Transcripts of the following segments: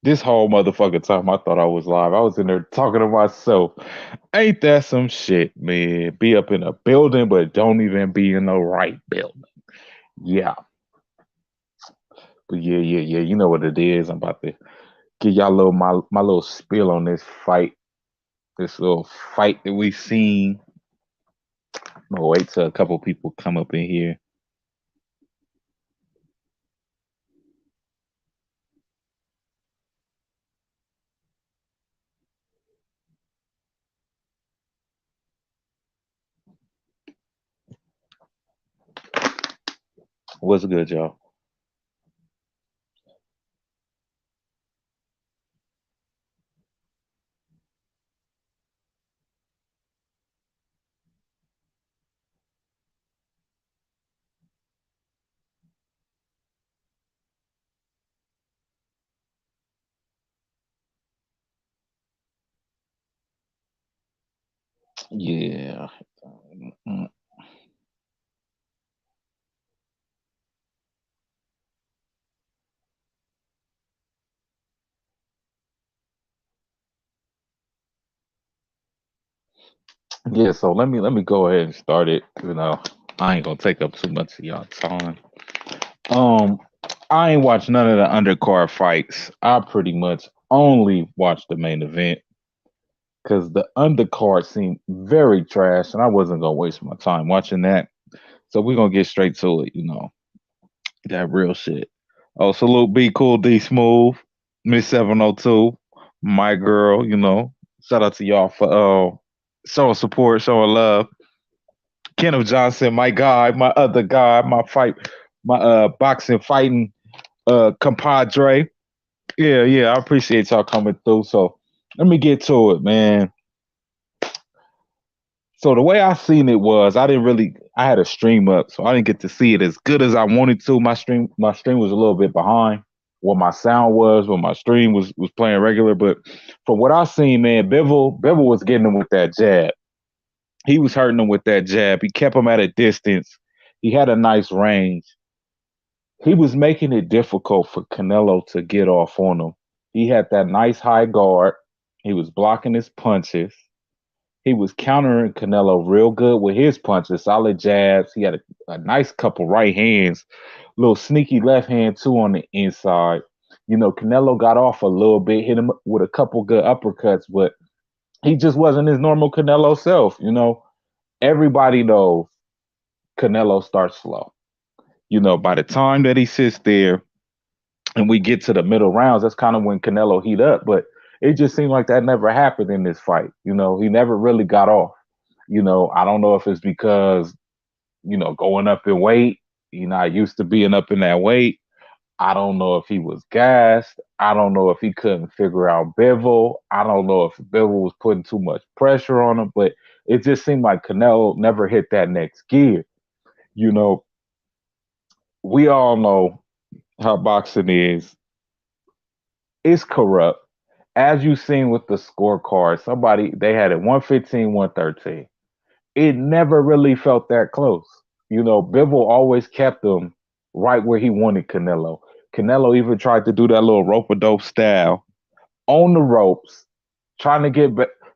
This whole motherfucking time I thought I was live. I was in there talking to myself. Ain't that some shit, man? Be up in a building, but don't even be in the right building. Yeah. But yeah. You know what it is. I'm about to give y'all my little spiel on this fight. This little fight that we seen. I'm gonna wait till a couple people come up in here. What's good, y'all? Yeah. Mm, Yeah, so let me go ahead and start it. I ain't gonna take up too much of y'all time. Um, I ain't watched none of the undercard fights. I pretty much only watched the main event because the undercard seemed very trash, and I wasn't gonna waste my time watching that. So we're gonna get straight to it. That real shit. Oh, salute B Cool D Smooth, Miss 702, my girl. Shout out to y'all for showing support, showing love. Kenneth Johnson, my guy, my other guy, my boxing fighting compadre. Yeah, I appreciate y'all coming through. So let me get to it, man. So the way I seen it was I had a stream up, so I didn't get to see it as good as I wanted to. My stream was a little bit behind what my sound was when my stream was playing regular. But from what I seen, man, Bivol was getting him with that jab. He was hurting him with that jab. He kept him at a distance. He had a nice range. He was making it difficult for Canelo to get off on him. He had that nice high guard. He was blocking his punches. He was countering Canelo real good with his punches, solid jabs. He had a nice couple right hands, little sneaky left hand too on the inside. Canelo got off a little bit, hit him with a couple good uppercuts, but he just wasn't his normal Canelo self. Everybody knows Canelo starts slow. By the time that he sits there and we get to the middle rounds, that's kind of when Canelo heat up. But it just seemed like that never happened in this fight. He never really got off. I don't know if it's because, going up in weight, not used to being up in that weight. I don't know if he was gassed. I don't know if he couldn't figure out Bivol. I don't know if Bivol was putting too much pressure on him, but it just seemed like Canelo never hit that next gear. You know, we all know how boxing is. It's corrupt. As you seen with the scorecard, they had it 115, 113. It never really felt that close. Bivol always kept him right where he wanted Canelo. Canelo even tried to do that little rope a dope style on the ropes, trying to get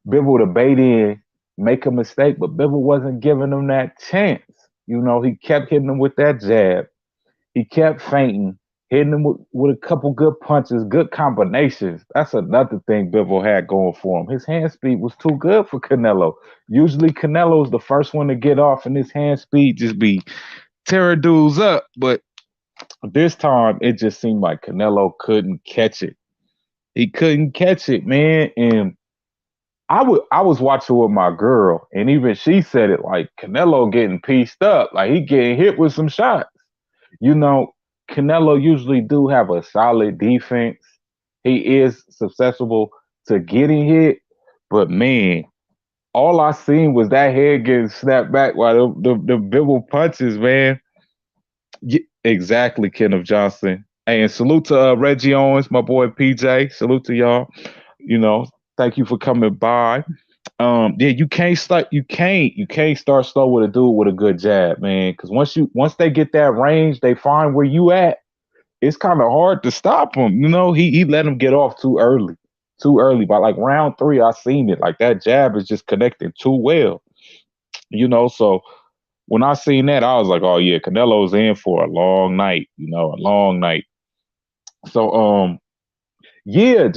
Bivol to bait in, make a mistake, but Bivol wasn't giving him that chance. He kept hitting him with that jab. He kept feinting, hitting him with a couple good punches, good combinations. That's another thing Bivol had going for him. His hand speed was too good for Canelo. Usually Canelo's the first one to get off, and his hand speed just be tearing dudes up. But this time, it just seemed like Canelo couldn't catch it. He couldn't catch it, man. And I was watching with my girl, and even she said it like Canelo getting pieced up, like he getting hit with some shots. You know, Canelo usually do have a solid defense. He is susceptible to getting hit, but man, all I seen was that head getting snapped back by the Bibble punches, man. Exactly, Kenneth Johnson. Hey, and salute to Reggie Owens, my boy PJ. Salute to y'all. You know, thank you for coming by. Yeah, you can't start slow with a dude with a good jab, man. Because once they get that range, they find where you at. it's kind of hard to stop him. He let him get off too early, too early. By like round three, I seen it. Like that jab is just connecting too well. So when I seen that, I was like, oh yeah, Canelo's in for a long night. A long night. So yeah,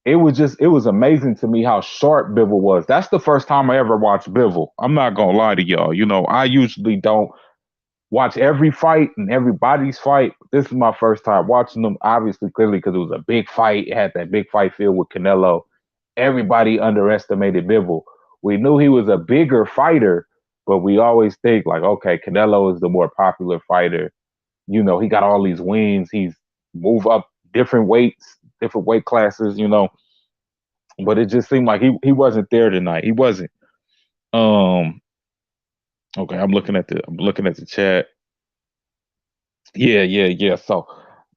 it was amazing to me how sharp Bivol was. That's the first time I ever watched Bivol. I'm not gonna lie to y'all. I usually don't watch every fight and everybody's fight. This is my first time watching them, obviously, clearly, because it was a big fight. It had that big fight feel with Canelo. Everybody underestimated Bivol. We knew he was a bigger fighter, but we always think like, okay, Canelo is the more popular fighter. He got all these wins. He's moved up different weights, different weight classes. But it just seemed like he wasn't there tonight. He wasn't. Um. Okay, I'm looking at the chat. Yeah, yeah, yeah. So,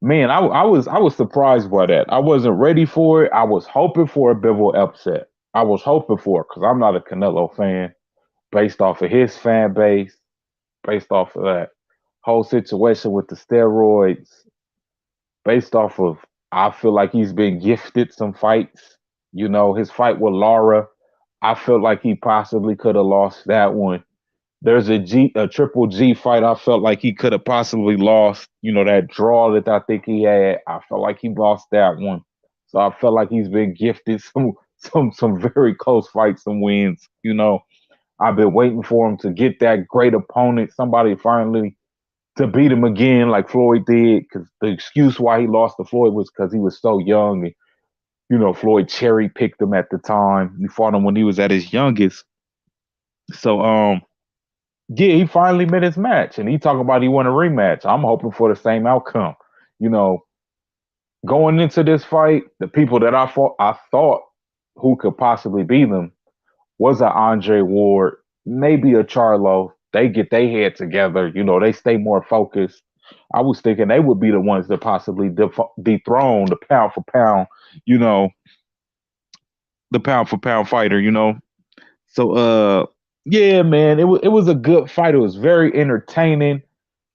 man, I was surprised by that. I wasn't ready for it. I was hoping for a Bivol upset. I was hoping for it because I'm not a Canelo fan, based off of his fan base, based off of that whole situation with the steroids, based off of I feel like he's been gifted some fights. His fight with Lara, I felt like he possibly could have lost that one. There's a triple G fight. I felt like he could have possibly lost. That draw that I think he had. I felt like he lost that one. So I felt like he's been gifted some very close fights, some wins. I've been waiting for him to get that great opponent, somebody finally to beat him again, like Floyd did. Because the excuse why he lost to Floyd was because he was so young, and Floyd cherry picked him at the time. He fought him when he was at his youngest. So yeah, he finally met his match, and he talking about he want a rematch. I'm hoping for the same outcome. You know, Going into this fight, the people that I thought who could possibly beat them was a Andre Ward, maybe a Charlo. They get their head together. They stay more focused. I was thinking they would be the ones that possibly dethrone the pound for pound. You know, the pound for pound fighter. So yeah, man, it was a good fight. It was very entertaining.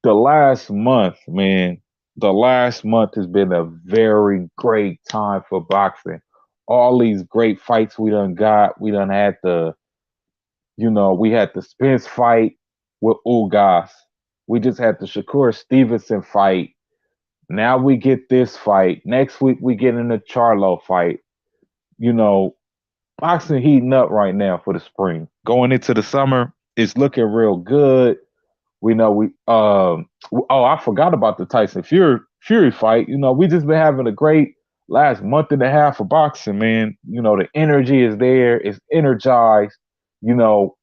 The last month, man, the last month has been a very great time for boxing. All these great fights we done got. We done had we had the Spence fight with Ugas. We just had the Shakur Stevenson fight. Now we get this fight. Next week we get in the Charlo fight. You know, Boxing heating up right now for the spring. Going into the summer, it's looking real good. We know we oh, I forgot about the Tyson Fury fight. We just been having a great last month and a half of boxing, man. The energy is there, it's energized. You know,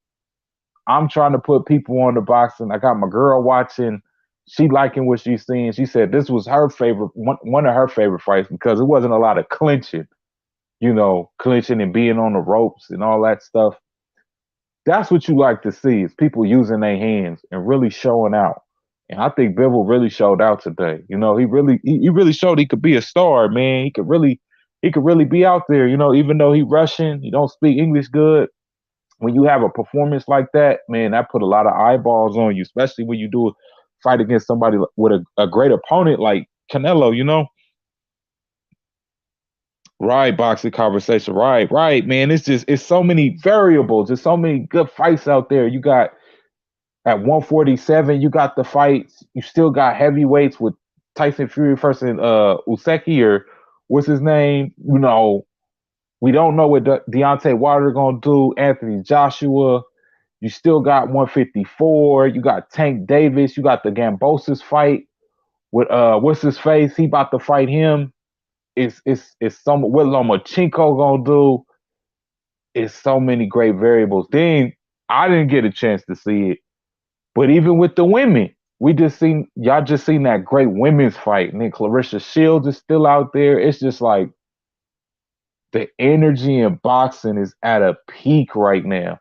I'm trying to put people on the boxing. I got my girl watching. She liking what she's seeing. She said this was her favorite one of her favorite fights because it wasn't a lot of clinching, clinching and being on the ropes and all that stuff. That's what you like to see is people using their hands and really showing out. And I think Bivol really showed out today. He really showed he could be a star, man. He could really be out there, even though he Russian, he don't speak English good. When you have a performance like that, man, that put a lot of eyeballs on you, especially when you do a fight against somebody with a great opponent like Canelo. Right, boxing conversation. Right, right, man. It's so many variables. There's so many good fights out there. You got at 147, you got the fights. You still got heavyweights with Tyson Fury versus Useki or what's his name. We don't know what Deontay Wilder gonna do. Anthony Joshua. You still got 154. You got Tank Davis. You got the Gambosis fight with what's his face? He about to fight him. It's some what Lomachenko gonna do. It's so many great variables. Then I didn't get a chance to see it, but even with the women, we just seen y'all just seen that great women's fight, and then Clarissa Shields is still out there. It's just like the energy in boxing is at a peak right now,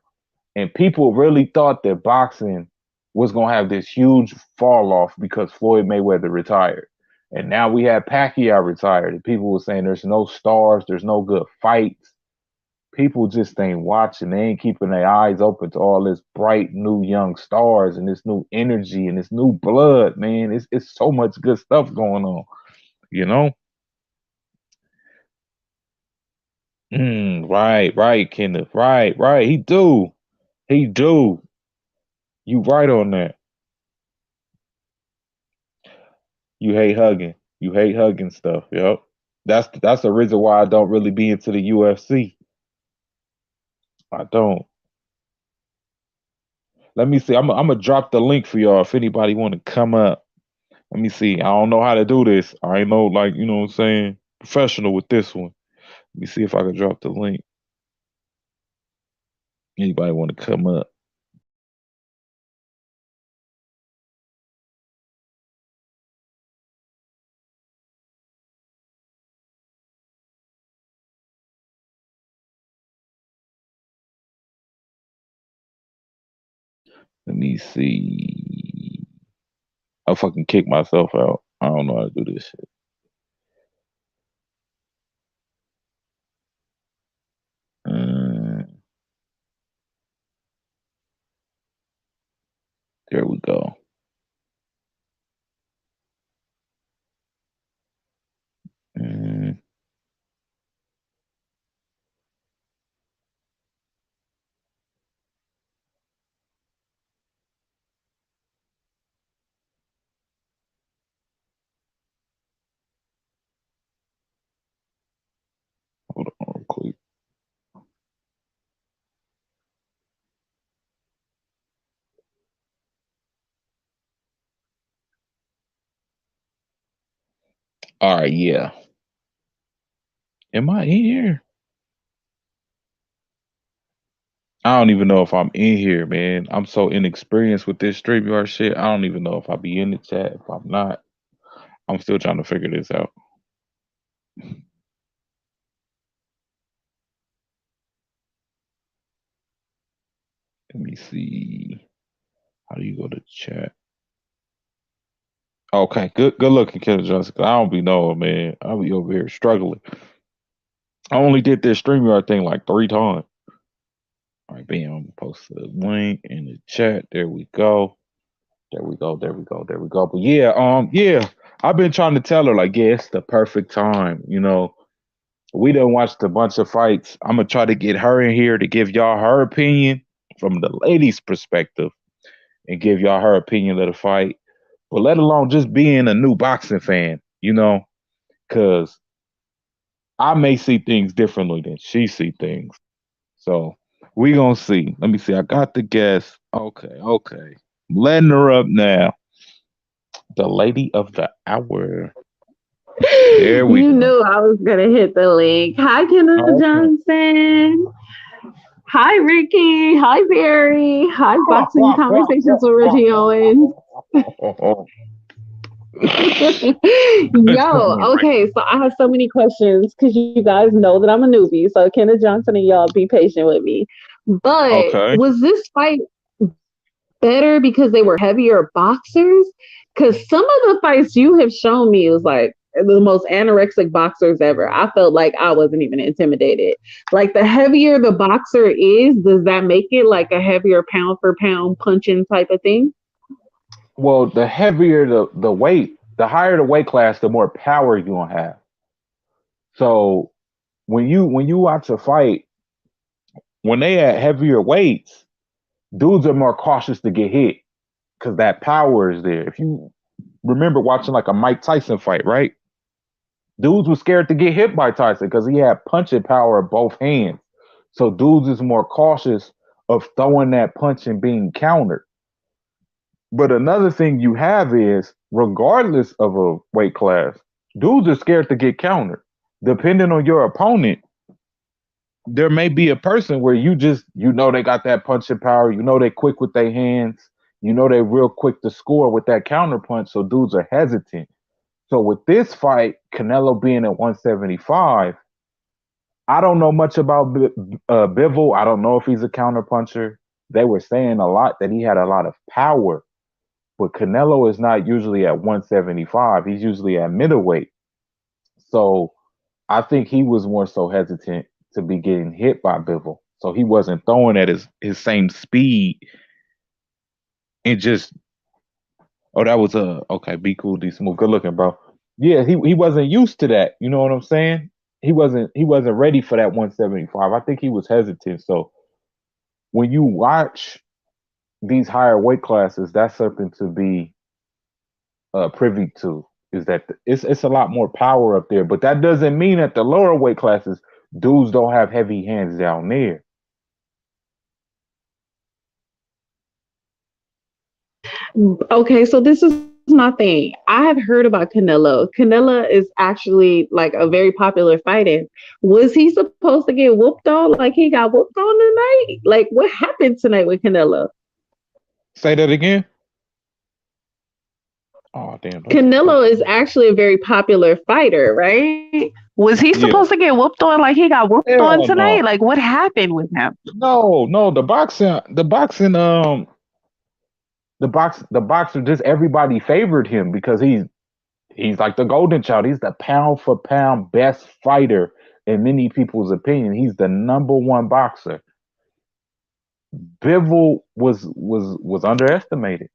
and people really thought that boxing was gonna have this huge fall off because Floyd Mayweather retired. And now we had Pacquiao retired, and people were saying there's no stars, there's no good fights. people just ain't watching. They ain't keeping their eyes open to all this bright new young stars and this new energy and this new blood, man. It's so much good stuff going on, you know? Right, right, Kenneth. Right, right. He do. He do. You right on that. You hate hugging. You hate hugging stuff. Yep. That's the reason why I don't really be into the UFC. I don't. Let me see. I'm gonna drop the link for y'all if anybody want to come up. Let me see. I don't know how to do this. I ain't know, like, you know what I'm saying, professional with this one. Let me see if I can drop the link. Anybody want to come up? Let me see. I'll fucking kick myself out. I don't know how to do this shit. Uh, there we go. Mm, hold on real quick. All right, yeah. Am I in here? I don't even know if I'm in here, man. I'm so inexperienced with this StreamYard shit. I don't even know if I be in the chat. If I'm not, I'm still trying to figure this out. Let me see. How do you go to chat? Okay, good looking, Kevin Johnson. 'Cause I don't be knowing, man. I'll be over here struggling. I only did this StreamYard thing like 3 times. All right, bam. I'm gonna post the link in the chat. There we go. There we go. There we go. There we go. But yeah, yeah. I've been trying to tell her like, yeah, it's the perfect time. You know, we done watched a bunch of fights. I'm gonna try to get her in here to give y'all her opinion from the ladies' perspective and give y'all her opinion of the fight. But let alone just being a new boxing fan, you know, because I may see things differently than she see things. So we gonna see. Let me see. I got the guess. Okay, okay. I'm letting her up now. The lady of the hour. There we You go. knew I was gonna hit the link. Hi, Canelo Okay. Johnson. Hi, Ricky. Hi, Barry. Hi, Boxing Conversations with Reggie Owens. What's going Yo, on, okay, so I have so many questions because you guys know that I'm a newbie. So Kenneth Johnson and y'all be patient with me. But Okay. was this fight better because they were heavier boxers? Because some of the fights you have shown me was like the most anorexic boxers ever. I felt like I wasn't even intimidated. Like the heavier the boxer is, does that make it like a heavier pound for pound punching type of thing? Well, the heavier the weight, the higher the weight class, the more power you gonna have. So when you watch a fight, when they at heavier weights, dudes are more cautious to get hit because that power is there. If you remember watching like a Mike Tyson fight, right? Dudes was scared to get hit by Tyson because he had punching power of both hands. So dudes is more cautious of throwing that punch and being countered. But another thing you have is, regardless of a weight class, dudes are scared to get countered. Depending on your opponent, there may be a person where you know they got that punching power, you know they quick with their hands, you know they real quick to score with that counter punch, so dudes are hesitant. So with this fight, Canelo being at 175, I don't know much about Bivol. I don't know if he's a counter puncher. They were saying a lot that he had a lot of power, but Canelo is not usually at 175. He's usually at middleweight. So I think he was more so hesitant to be getting hit by Bivol. So he wasn't throwing at his same speed and just that was okay, be cool, D smooth, good looking, bro. Yeah, he wasn't used to that. You know what I'm saying? He wasn't ready for that 175. I think he was hesitant. So when you watch these higher weight classes, that's something to be privy to. Is that it's a lot more power up there, but that doesn't mean that the lower weight classes dudes don't have heavy hands down there. Okay, so this is my thing. I have heard about Canelo. Canelo is actually like a very popular fighter. Was he supposed to get whooped on like he got whooped on tonight? Like what happened tonight with Canelo? Say that again. Oh damn, don't Canelo is actually a very popular fighter, right? Was he supposed to yeah. get whooped on like he got whooped on Hell tonight? no. Like what happened with him? No, the boxer, just everybody favored him because he's like the golden child. He's the pound for pound best fighter in many people's opinion. He's the number one boxer. Bivol was underestimated.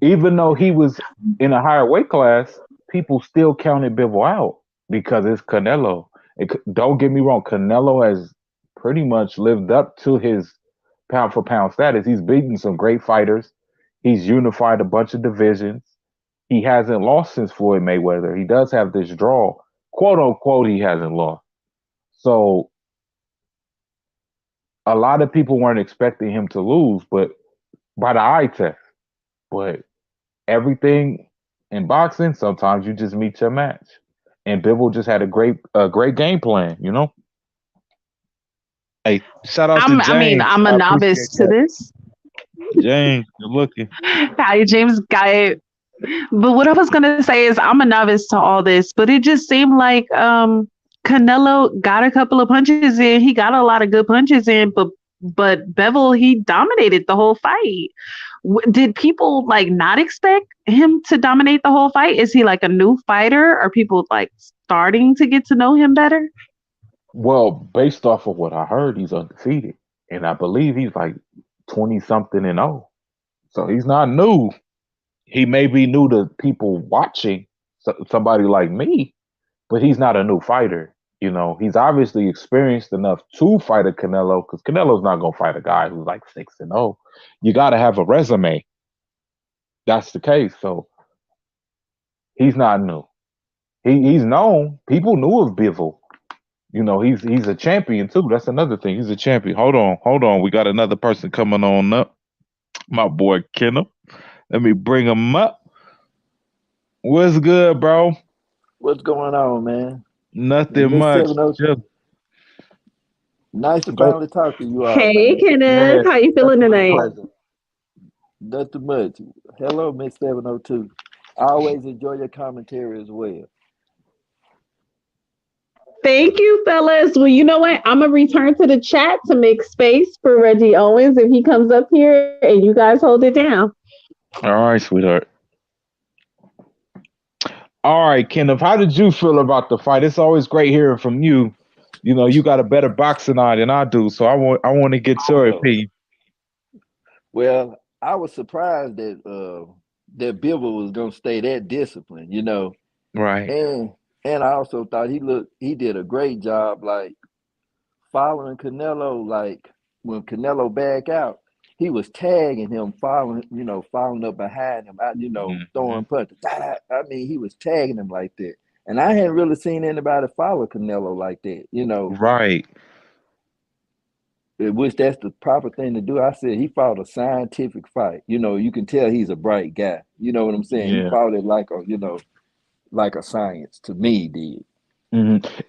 Even though he was in a higher weight class, people still counted Bivol out because it's Canelo. Don't get me wrong, Canelo has pretty much lived up to his pound for pound status. He's beaten some great fighters. He's unified a bunch of divisions. He hasn't lost since Floyd Mayweather. He does have this draw, quote unquote. He hasn't lost. So a lot of people weren't expecting him to lose, but by the eye test. But everything in boxing, sometimes you just meet your match. And Bivol just had a great game plan, you know? Hey, shout out to James. I'm a I novice appreciate to that. this. James, you're looking. Hi, James Guy. But what I was gonna say is I'm a novice to all this, but it just seemed like Canelo got a couple of punches in. He got a lot of good punches in, but Bevel he dominated the whole fight. Did people like not expect him to dominate the whole fight? Is he like a new fighter? Are people like starting to get to know him better? Well, based off of what I heard, he's undefeated. And I believe he's like 20 something and oh. So he's not new. He may be new to people watching, somebody like me, but he's not a new fighter. You know, he's obviously experienced enough to fight a Canelo because Canelo's not going to fight a guy who's like 6-0. You got to have a resume. That's the case. So he's not new. He's known. People knew of Bivol. You know, he's a champion too. That's another thing. He's a champion. Hold on. We got another person coming on up. My boy Kendall. Let me bring him up. What's good, bro? What's going on, man? Nothing Miss much. 702, Just nice to go. finally talk to you all, Hey, man. Kenneth, Yeah, how you feeling definitely a tonight? pleasure. Nothing much. Hello, Miss 702. I always enjoy your commentary as well. Thank you, fellas. Well, you know what? I'm gonna return to the chat to make space for Reggie Owens if he comes up here, and you guys hold it down. All right, sweetheart. All right, Kenneth. How did you feel about the fight? It's always great hearing from you. You know, you got a better boxing eye than I do, so I want to get your Well, opinion. I was surprised that Bivol was gonna stay that disciplined, Right. and and I also thought he did a great job, like following Canelo. Like when Canelo back out, he was tagging him, following up behind him, Hmm. throwing punches. I mean, he was tagging him like that. And I hadn't really seen anybody follow Canelo like that. Right. Which that's the proper thing to do. I said he fought a scientific fight. You can tell he's a bright guy. You know what I'm saying? He Yeah. fought it like a science to me, he did.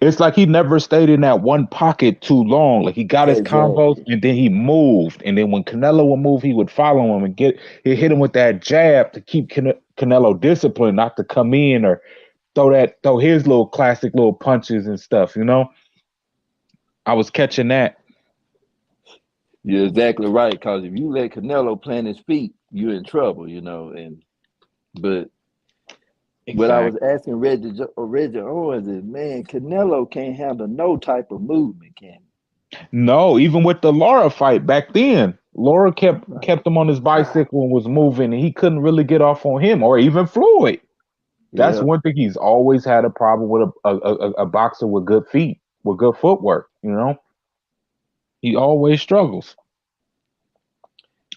It's like he never stayed in that one pocket too long. Like he got his combos Exactly. and then he moved. And then when Canelo would move, he would follow him and he hit him with that jab to keep Canelo disciplined, not to come in or throw his little classic little punches and stuff. You know, I was catching that. You're exactly right. Because if you let Canelo plant his feet, you're in trouble. But what I was Exactly. asking Reggie Owens is, man, Canelo can't handle no type of movement, can No, even with the Laura fight back then, Laura he? kept him on his bicycle and was moving, and he couldn't really get off on him or even Floyd. That's Yeah. one thing he's always had a problem with a boxer with good feet, with good footwork. He always struggles.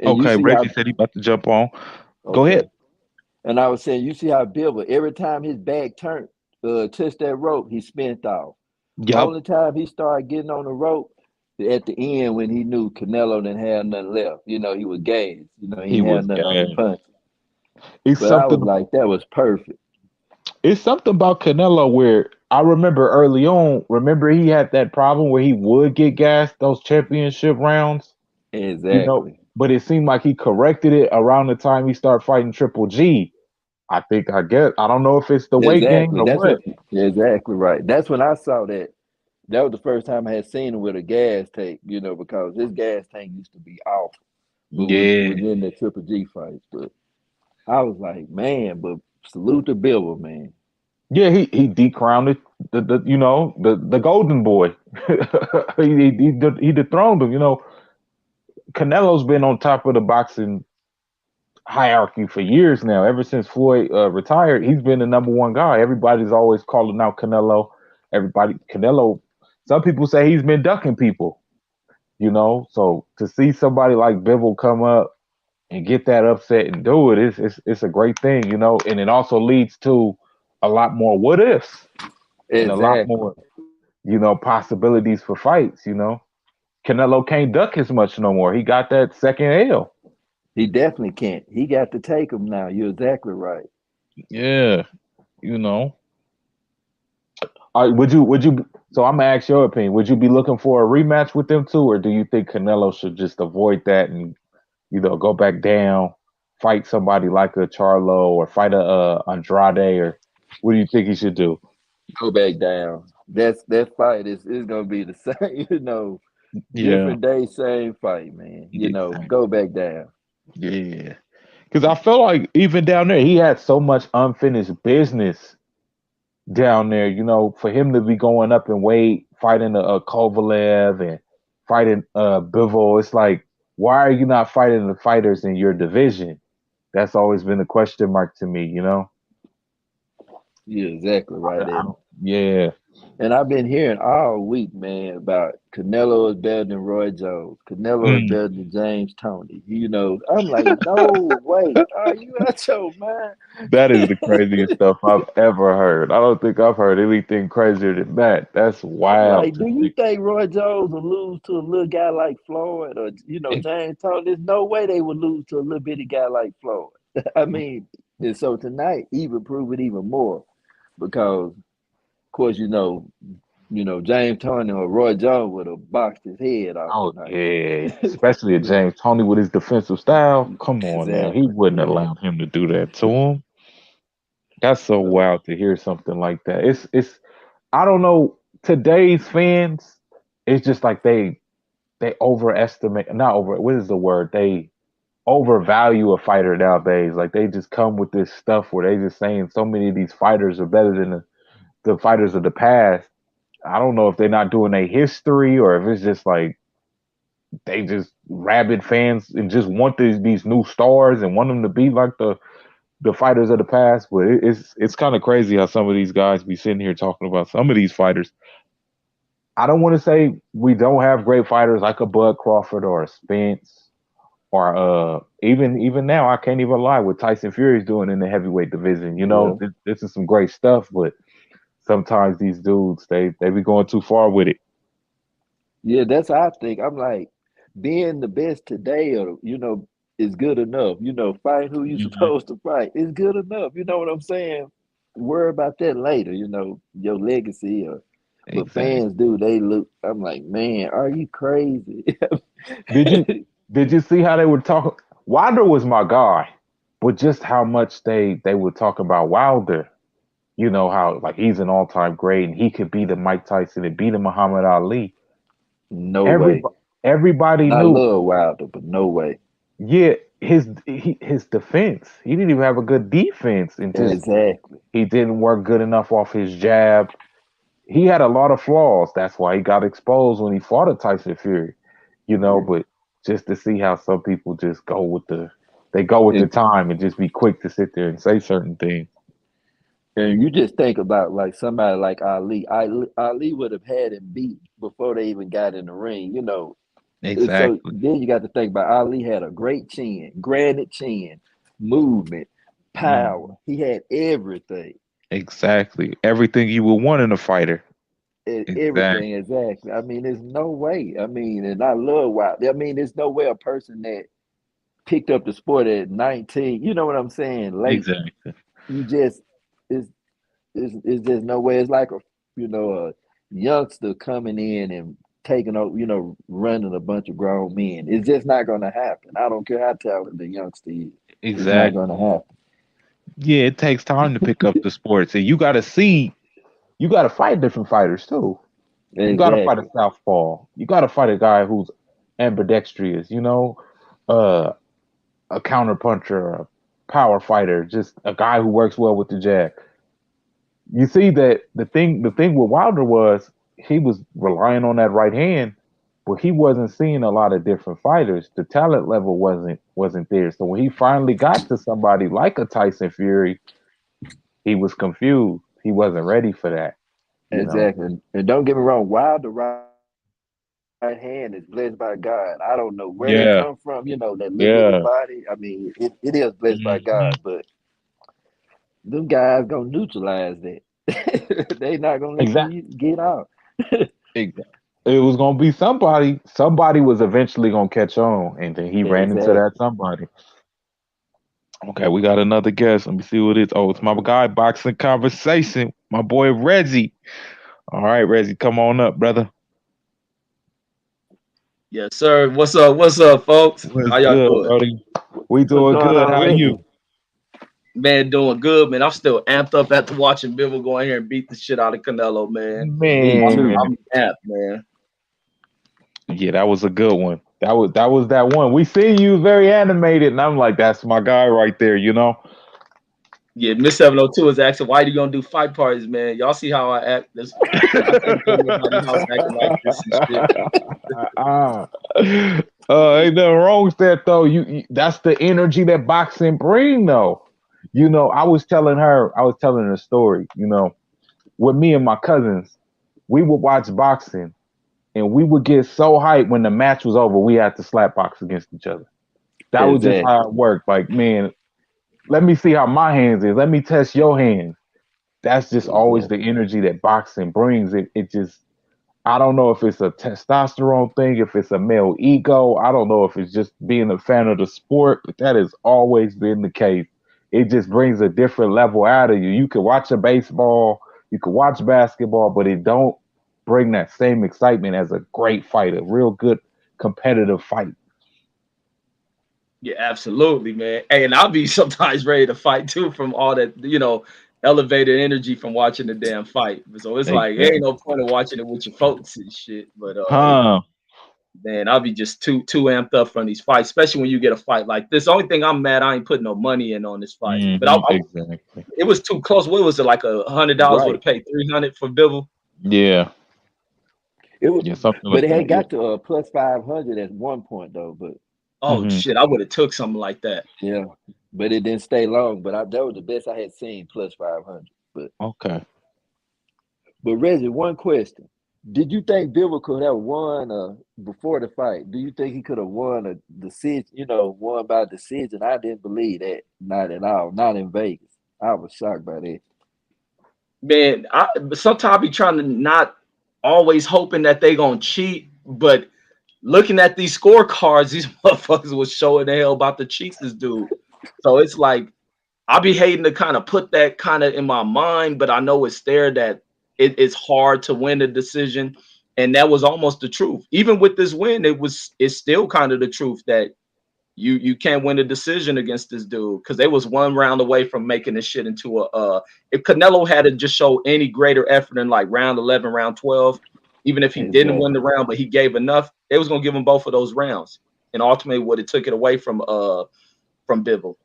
And you Okay, see Reggie how, said he about to jump on. Go ahead. okay. And I was saying, you see how Bivol, every time his back turned, touched that rope, he spent off. Yep, Only time he started getting on the rope at the end when he knew Canelo didn't have nothing left. He was gassed. He he didn't have was nothing on the gas. punch. It's But I was something. like, that was perfect. It's something about Canelo where I remember early on. Remember he had that problem where he would get gassed those championship rounds. Exactly. But it seemed like he corrected it around the time he started fighting Triple G. I don't know if it's the weight gain Exactly. or That's what. what. Exactly right. That's when I saw that. That was the first time I had seen him with a gas tank. Because his gas tank used to be off, but was Yeah, in the Triple G fights. But I was like, man. But salute to Bivol, man. yeah. He decrowned the golden boy. He dethroned him. Canelo's been on top of the boxing hierarchy for years now. Ever since Floyd retired, he's been the number one guy. Everybody's always calling out Canelo. Canelo. Some people say he's been ducking people. So to see somebody like Bivol come up and get that upset and do it, it's a great thing. And it also leads to a lot more what ifs and a lot Exactly. more possibilities for fights. Canelo can't duck as much no more. He got that second L. He definitely can't. He got to take him now. You're exactly right. Yeah, you know. Would you? So I'm gonna ask your opinion. Would you be looking for a rematch with them two, or do you think Canelo should just avoid that and go back down, fight somebody like a Charlo or fight a Andrade, or what do you think he should do? Go back down. That fight is gonna be the same. Yeah, Different day, same fight, man. exactly. Go back down. Yeah, because I felt like even down there he had so much unfinished business down there. For him to be going up in weight, fighting a Kovalev and fighting Bivol, it's like, why are you not fighting the fighters in your division? That's always been a question mark to me. You're exactly right. I don't, yeah. And I've been hearing all week, man, about Canelo is better than Roy Jones. Canelo is Mm. better than James Tony. I'm like, no way. Are you out your mind? That is the craziest stuff I've ever heard. I don't think I've heard anything crazier than that. That's I'm wild like, to do you think. think Roy Jones will lose to a little guy like Floyd or James Tony? There's no way they would lose to a little bitty guy like Floyd. I mean, and so tonight even prove it even more because, of course, James Tony or Roy Jones would have boxed his head off Oh tonight. yeah, especially at James Tony with his defensive style. Come on now, he Exactly. wouldn't Yeah. allow him to do that to him. That's so So wild to hear something like that. It's I don't know, today's fans. It's just like they overestimate, not over. What is the word? They overvalue a fighter nowadays. Like they just come with this stuff where they just saying so many of these fighters are better than the fighters of the past. I don't know if they're not doing a history or if it's just like they just rabid fans and just want these new stars and want them to be like the fighters of the past. But it's kind of crazy how some of these guys be sitting here talking about some of these fighters. I don't want to say we don't have great fighters like a Bud Crawford or a Spence or even now I can't even lie what Tyson Fury's doing in the heavyweight division. yeah. This is some great stuff, but sometimes these dudes they be going too far with it. Yeah, that's how I think. I'm like, being the best today or is good enough. Fight who you Hmm. supposed to fight is good enough. You know what I'm saying? Worry about that later, your legacy or but Exactly. fans do, they look, I'm like, man, are you crazy? Did you did you see how they were talking? Wilder was my guy, but just how much they would talk about Wilder. How like he's an all time great and he could beat the Mike Tyson and beat the Muhammad Ali. No way. Everybody everybody I knew. love Wilder, but no way. Yeah, his defense. He didn't even have a good defense, and just Exactly. he didn't work good enough off his jab. He had a lot of flaws. That's why he got exposed when he fought a Tyson Fury. Yeah. But just to see how some people just go with the And, time and just be quick to sit there and say certain things. and you just think about like somebody like Ali. Ali would have had him beat before they even got in the ring, you know. And so Exactly. then you got to think about Ali had a great chin, granite chin, movement, power. Mhm. He had everything. Exactly. Everything you would want in a fighter. Exactly. Everything exactly. I mean, there's no way. I mean, and I love Wild. I mean, there's no way a person that picked up the sport at 19, you know what I'm saying, late, Exactly. you just it's it's just no way. It's like a youngster coming in and taking over, running a bunch of grown men. It's just not gonna happen. I don't care how talented the youngster is. It's not Exactly. gonna happen. Yeah, it takes time to pick up the sports, and you got to fight different fighters too. You got to fight a Exactly. southpaw. You got to fight a guy who's ambidextrous. Uh, a counterpuncher, a power fighter, just a guy who works well with the jab. You see that the thing with Wilder was he was relying on that right hand, but he wasn't seeing a lot of different fighters. The talent level wasn't there. So when he finally got to somebody like a Tyson Fury, he was confused. He wasn't ready for that, you know. Exactly. And don't get me wrong, while the right hand is blessed by God, I don't know where it come from, that little Yeah, bitty body. I mean, it is blessed by God, but hmm them guys gonna neutralize that. They not gonna let you exactly. get out. Exactly. It was gonna be somebody. Somebody was eventually gonna catch on, and then he ran into that Exactly. somebody. Okay, we got another guest. Let me see what it is. Oh, it's my guy, Boxing Conversation. My boy Reggie. All right, Reggie, come on up, brother. Yes, sir. What's up, folks? What's How y'all good, doing? Brody? We What's doing going good. on, How are Reggie? you? Man, doing good, man. I'm still amped up after watching Bivol go in here and beat the shit out of Canelo, man. Me too. Man, I'm amped, man. yeah, that was a good one. That was that one. We see you very animated, and I'm like, that's my guy right there. You know. Yeah, Miss 702 is asking, why you gonna do fight parties, man? Y'all see how I act? This I can't come to nobody's house acting like this and shit. uh, ain't nothing wrong with that though. That's the energy that boxing bring though. I was telling her a story, with me and my cousins, we would watch boxing and we would get so hyped when the match was over, we had to slap box against each other. That was just how Exactly. it worked. Like, man, let me see how my hands is. Let me test your hands. That's just always the Exactly. energy that boxing brings. It just I don't know if it's a testosterone thing, if it's a male ego. I don't know if it's just being a fan of the sport, but that has always been the case. It just brings a different level out of you. You can watch a baseball, you can watch basketball, but it don't bring that same excitement as a great fight, a real good competitive fight. Yeah, absolutely, man. Hey, and I'll be sometimes ready to fight too from all that, elevated energy from watching the damn fight. So it's like, it ain't Exactly. no point of watching it with your folks and shit. But Huh. man, I'll be just too amped up from these fights, especially when you get a fight like this. The only thing I'm mad, I ain't putting no money in on this fight. But Exactly. it was too close. What was it, like $100 would Right. have paid 300 for Bivol? Yeah. It was, Yeah, something but like it that. had Yeah. got to a plus 500 at one point though. But Oh hmm shit, I would have took something like that. yeah, but it didn't stay long. But that was the best I had seen plus 500. Okay. But Reggie, one question: did you think Bivol could have won before the fight? Do you think he could have won a decision? Won by decision? I didn't believe that. Not at all. Not in Vegas. I was shocked by that. Man, sometimes I be trying to not always hoping that they gonna cheat, but looking at these scorecards, these motherfuckers was showing the hell about to cheat this dude. So it's like I be hating to kind of put that kind of in my mind, but I know it's there that it's hard to win a decision. And that was almost the truth. Even with this win, it's still kind of the truth that you can't win a decision against this dude because they was one round away from making this shit into a if Canelo had to just show any greater effort in like round 11, round 12, even if he didn't win the Exactly. round, but he gave enough, they was gonna give him both of those rounds. And ultimately what it took it away from from Bivol.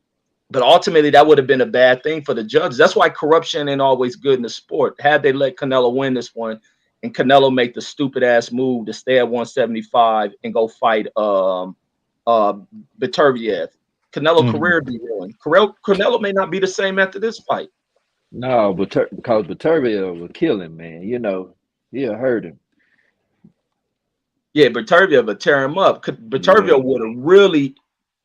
But ultimately, that would have been a bad thing for the judges. That's why corruption ain't always good in the sport. Had they let Canelo win this one, and Canelo make the stupid ass move to stay at 175 and go fight uh Beterbiev, Canelo Mhm. career be ruined. Canelo may not be the same after this fight. No, but because Baturbia will kill him, man. He'll hurt him. Yeah, Beterbiev would tear him up. Yeah, Beterbiev would have really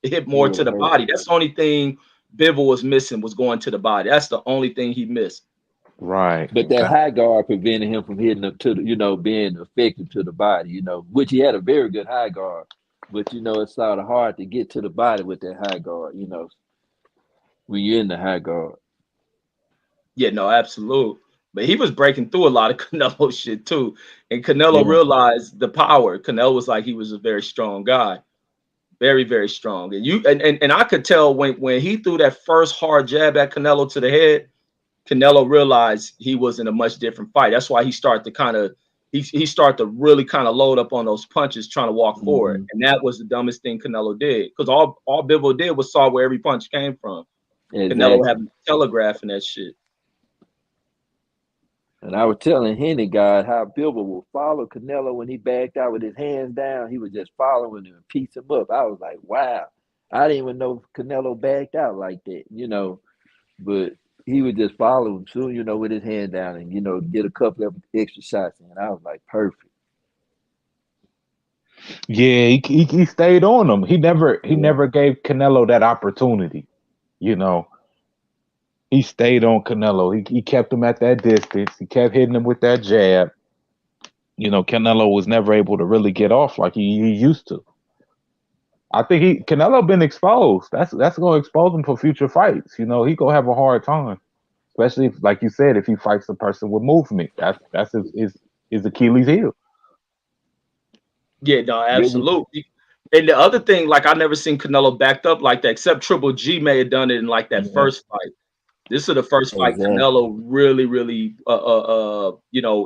hit he more would to have the hurt body. him. That's the only thing Bivol was missing, was going to the body. That's the only thing he missed. Right. But that high guard prevented him from hitting up to the, being effective to the body, which he had a very good high guard. But it's sort of hard to get to the body with that high guard, when you're in the high guard. Yeah, no, absolute. But he was breaking through a lot of Canelo shit too. And Canelo Yeah. realized the power. Canelo was like, he was a very strong guy. Very, very strong. And I could tell when he threw that first hard jab at Canelo to the head, Canelo realized he was in a much different fight. That's why he started to he started to really kind of load up on those punches, trying to walk forward. Hmm. And that was the dumbest thing Canelo did. Because all Bivol did was saw where every punch came from. Canelo Exactly. having telegraphing that shit. And I was telling Henny God how Bivol would follow Canelo when he backed out with his hands down. He was just following him and piece him up. I was like, wow. I didn't even know Canelo backed out like that. But he would just follow him soon, with his hand down and, get a couple of extra shots in. I was like, perfect. Yeah, he stayed on him. He Yeah. never gave Canelo that opportunity. You know, he stayed on Canelo. He kept him at that distance. He kept hitting him with that jab. Canelo was never able to really get off like he used to. I think Canelo been exposed. That's gonna expose him for future fights. He gonna have a hard time, especially if, like you said, if he fights a person with movement. That's his Achilles heel. Yeah, no, Really? absolutely. And the other thing, like I never seen Canelo backed up like that, except Triple G may have done it in like that Yeah. first fight. This is the first fight Exactly. Canelo really, really,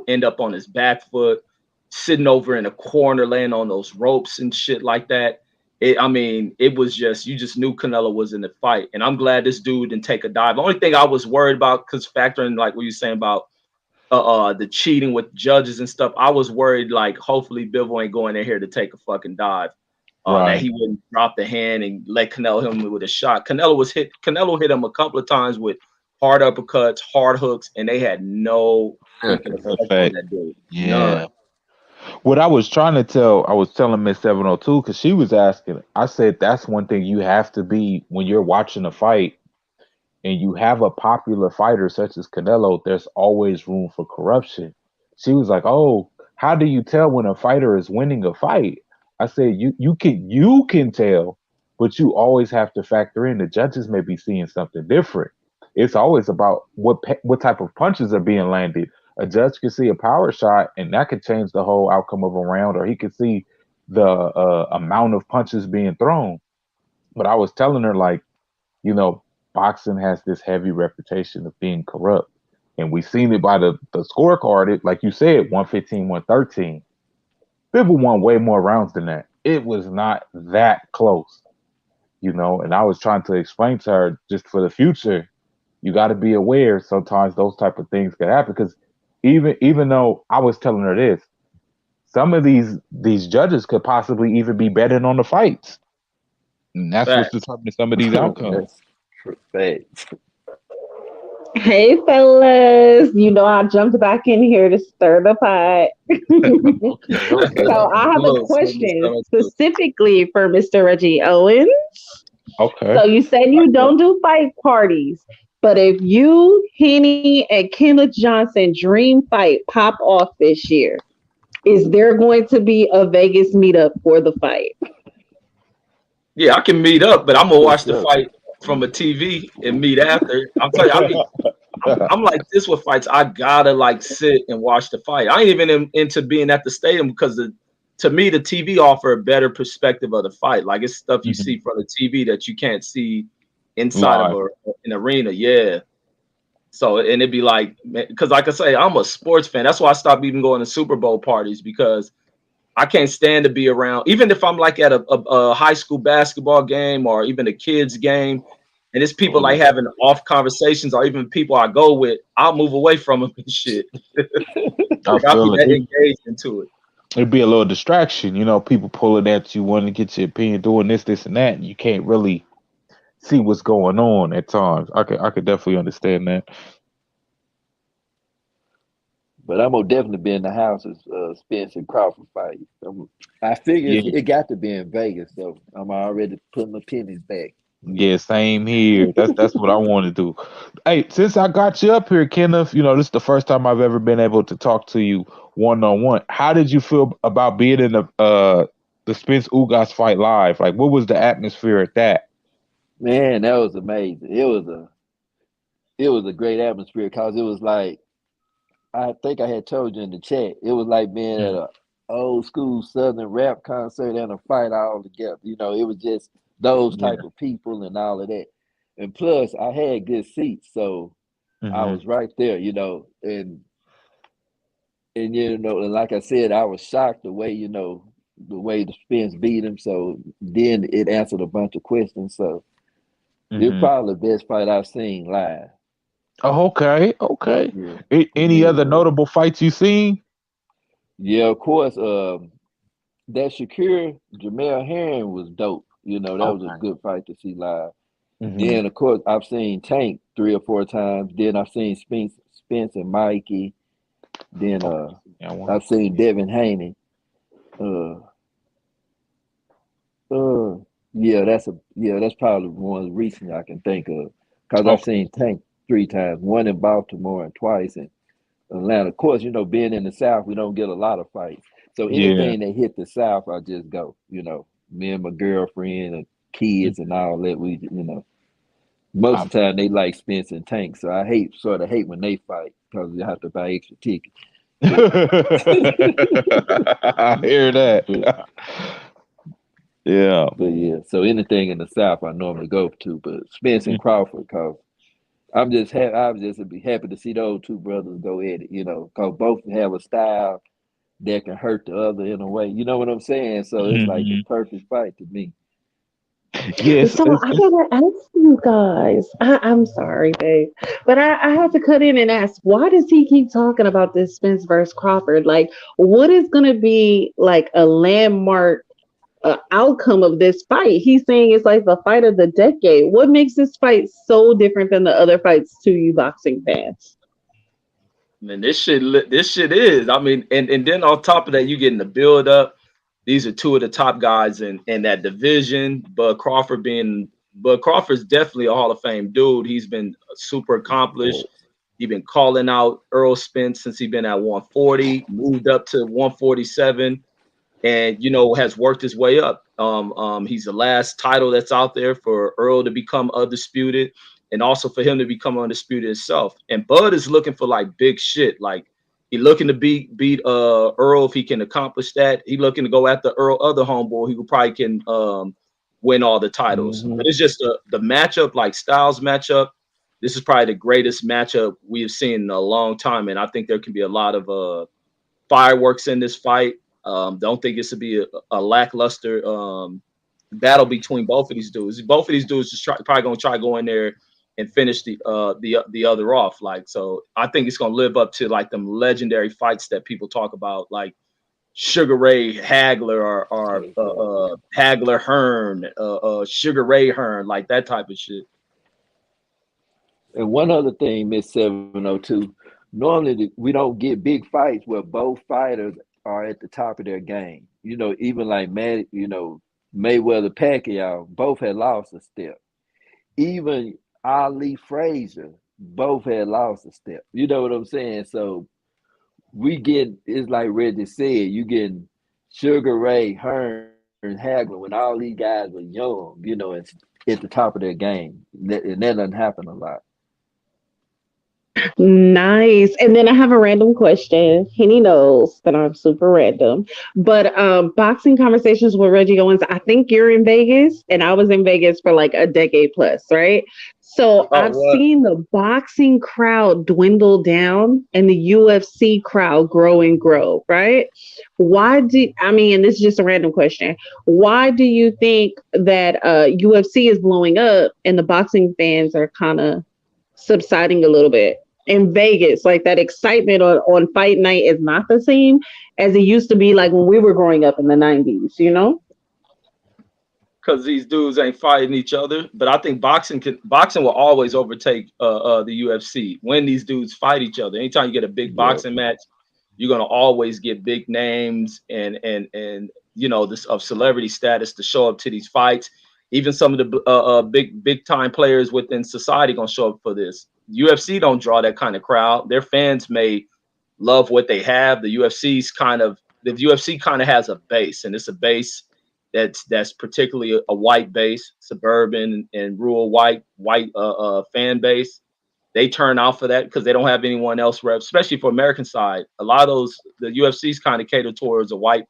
end up on his back foot, sitting over in a corner, laying on those ropes and shit like that. I mean, it was just, you just knew Canelo was in the fight, and I'm glad this dude didn't take a dive. The only thing I was worried about, because factoring like what you saying about the cheating with judges and stuff, I was worried like hopefully Bivol ain't going in here to take a fucking dive. That Right. he wouldn't drop the hand and let Canelo hit him with a shot. Canelo hit him a couple of times with hard uppercuts, hard hooks, and they had no freaking Nothing. effect on Effect. that dude. Yeah. None. What I was telling Miss 702 because she was asking. I said that's one thing you have to be when you're watching a fight and you have a popular fighter such as Canelo. There's always room for corruption. She was like, "Oh, how do you tell when a fighter is winning a fight?" I said, "You can tell, but you always have to factor in the judges may be seeing something different. It's always about what type of punches are being landed. A judge can see a power shot, and that could change the whole outcome of a round, or he could see the amount of punches being thrown." But I was telling her like, you know, boxing has this heavy reputation of being corrupt. And we've seen it by the scorecard. It, like you said, 115, 113. Bivol won way more rounds than that. It was not that close. And I was trying to explain to her just for the future, you got to be aware sometimes those type of things could happen. Because even though I was telling her this, some of these judges could possibly even be betting on the fights. And that's what's Facts. determining some of these outcomes. That's facts. Hey, fellas. I jumped back in here to stir the pot. Okay, okay. So I have a question specifically for Mr. Reggie Owens. Okay. So you said you don't do fight parties, but if you, Henny, and Kenneth Johnson dream fight pop off this year, is there going to be a Vegas meetup for the fight? Yeah, I can meet up, but I'm gonna For watch the sure. fight from a TV and meet after. I'm telling you, I'm like this with fights. I gotta like sit and watch the fight. I ain't even into being at the stadium because to me the TV offer a better perspective of the fight. Like it's stuff you Mhm. see from the TV that you can't see inside of Live. an arena. Yeah. So and it'd be like because like I say, I'm a sports fan. That's why I stopped even going to Super Bowl parties because I can't stand to be around, even if I'm like at a high school basketball game or even a kids game, and it's people Oh like yeah. having off conversations or even people I go with, I'll move away from them and shit. I Like I'll be feel it. that engaged into it. It'd be a little distraction, people pulling at you, wanting to get your opinion, doing this, and that, and you can't really see what's going on at times. I could definitely understand that. But I'm gonna definitely be in the house as Spence and Crawford fight. I figure Yeah, it got to be in Vegas, so I'm already putting my pennies back. yeah, same here. That's what I want to do. Hey, since I got you up here, Kenneth, this is the first time I've ever been able to talk to you one on one. How did you feel about being in the Spence Ugas fight live? Like, what was the atmosphere at that? Man, that was amazing. It was a great atmosphere because it was like I think I had told you in the chat. It was like being at Mm, a old school Southern rap concert and a fight all together. It was just those type yeah. of people and all of that. And plus, I had good seats, so I Hmm. was right there. And like I said, I was shocked the way the Spence beat him. So then it answered a bunch of questions. So it's Hmm. probably the best fight I've seen live. Oh, okay, okay. Yeah, for Any me it other was. notable fights you seen? Yeah, of course. That Shakir Jamel Herring was dope. That was a Okay. good fight to see live. Hmm. Then of course I've seen Tank 3 or 4 times. Then I've seen Spence and Mikey. Then Okay. Yeah, one. I've seen Devin Haney. Uh uh yeah, that's probably one recently I can think of. Because I've Okay. seen Tank 3 times, one in Baltimore and twice in Atlanta. Of course, being in the South, we don't get a lot of fights. So Yeah. anything that hit the South, I just go. Me and my girlfriend and kids and Mhm. all that, most I of the time they like Spence and Tank. So I sort of hate when they fight because you have to buy extra tickets. But I hear that. but Yeah. but yeah, so anything in the South I normally go to. But Spence and Mhm. Crawford, cause I'm just be happy to see those two brothers go at it. Cause both have a style that can hurt the other in a way. You know what I'm saying? So it's like the Mhm. perfect fight to me. Yes. So I gotta ask you guys. I'm sorry, babe, but I had to cut in and ask, why does he keep talking about this Spence versus Crawford? Like, what is gonna be like a landmark outcome of this fight? He's saying it's like the fight of the decade. What makes this fight so different than the other fights to you boxing fans? Man, this shit is. I mean, and then on top of that, you getting the build up. These are two of the top guys in that division. Bud Crawford's definitely a Hall of Fame dude. He's been super Of accomplished. course. He's been calling out Earl Spence since he's been at 140, moved up to 147, and has worked his way up. He's the last title that's out there for Earl to become undisputed, and also for him to become undisputed himself. And Bud is looking for like big shit. Like he looking to beat Earl if he can accomplish that. He looking to go after Earl other homeboy who probably can win all the titles. Hmm. But it's just the matchup, like Styles matchup. This is probably the greatest matchup we have seen in a long time, and I think there can be a lot of fireworks in this fight. Don't think it's to be a lackluster battle between both of these dudes. Both of these dudes probably gonna try to go in there and finish the other off. Like so, I think it's gonna live up to like them legendary fights that people talk about, like Sugar Ray Hagler or Exactly. Hagler Hearn, Sugar Ray Hearn, like that type of shit. And one other thing, Miss 702, normally we don't get big fights where both fighters are at the top of their game. Even like Mayweather Pacquiao, both had lost a step. Even Ali Frazier, both had lost a step. You know what I'm saying? So it's like Reggie said, you getting Sugar Ray, Hearn, Hagler when all these guys are young, it's at the top of their game. And that doesn't happen a lot. Nice. And then I have a random question. Henny knows that I'm super random. But boxing conversations with Reggie Owens, I think you're in Vegas and I was in Vegas for like a decade plus, right? So Oh, I've what? seen the boxing crowd dwindle down and the UFC crowd grow and grow, right? Why do I mean, and this is just a random question. Why do you think that UFC is blowing up and the boxing fans are kind of subsiding a little bit? In Vegas, like that excitement on fight night is not the same as it used to be like when we were growing up in the 90s, you know? Because these dudes ain't fighting each other. But I think boxing will always overtake the UFC when these dudes fight each other. Anytime you get a big Yeah. boxing match, you're gonna always get big names and you know this of celebrity status to show up to these fights. Even some of the big time players within society gonna show up for this. UFC don't draw that kind of crowd. Their fans may love what they have. The UFC kind of has a base, and it's a base that's particularly a white base, suburban and rural white fan base. They turn out for that because they don't have anyone else rep, especially for American side. A lot of those the UFC's kind of cater towards a white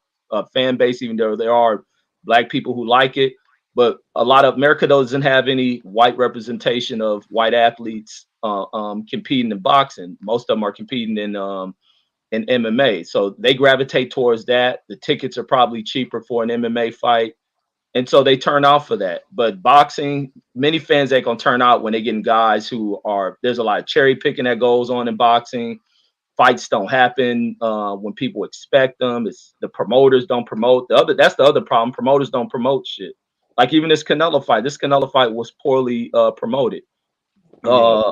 fan base, even though there are black people who like it. But a lot of America doesn't have any white representation of white athletes competing in boxing. Most of them are competing in MMA. So they gravitate towards that. The tickets are probably cheaper for an MMA fight. And so they turn out for that. But boxing, many fans ain't gonna turn out when they getting guys who are there's a lot of cherry picking that goes on in boxing. Fights don't happen when people expect them. It's the promoters don't promote. That's the other problem. Promoters don't promote shit. Like even this Canelo fight. This Canelo fight was poorly promoted. Yeah.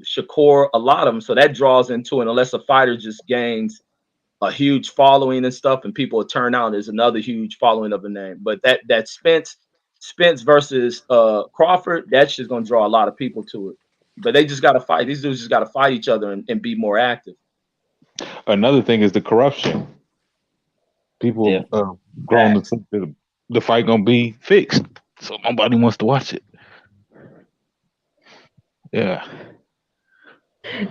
Shakur, a lot of them. So that draws into it unless a fighter just gains a huge following and stuff, and people will turn out. There's another huge following of a name. But that Spence versus Crawford, that's just gonna draw a lot of people to it. But they just gotta fight. These dudes just gotta fight each other and be more active. Another thing is the corruption. People Definitely. grown to Facts. think that the fight gonna be fixed, so nobody wants to watch it. Yeah.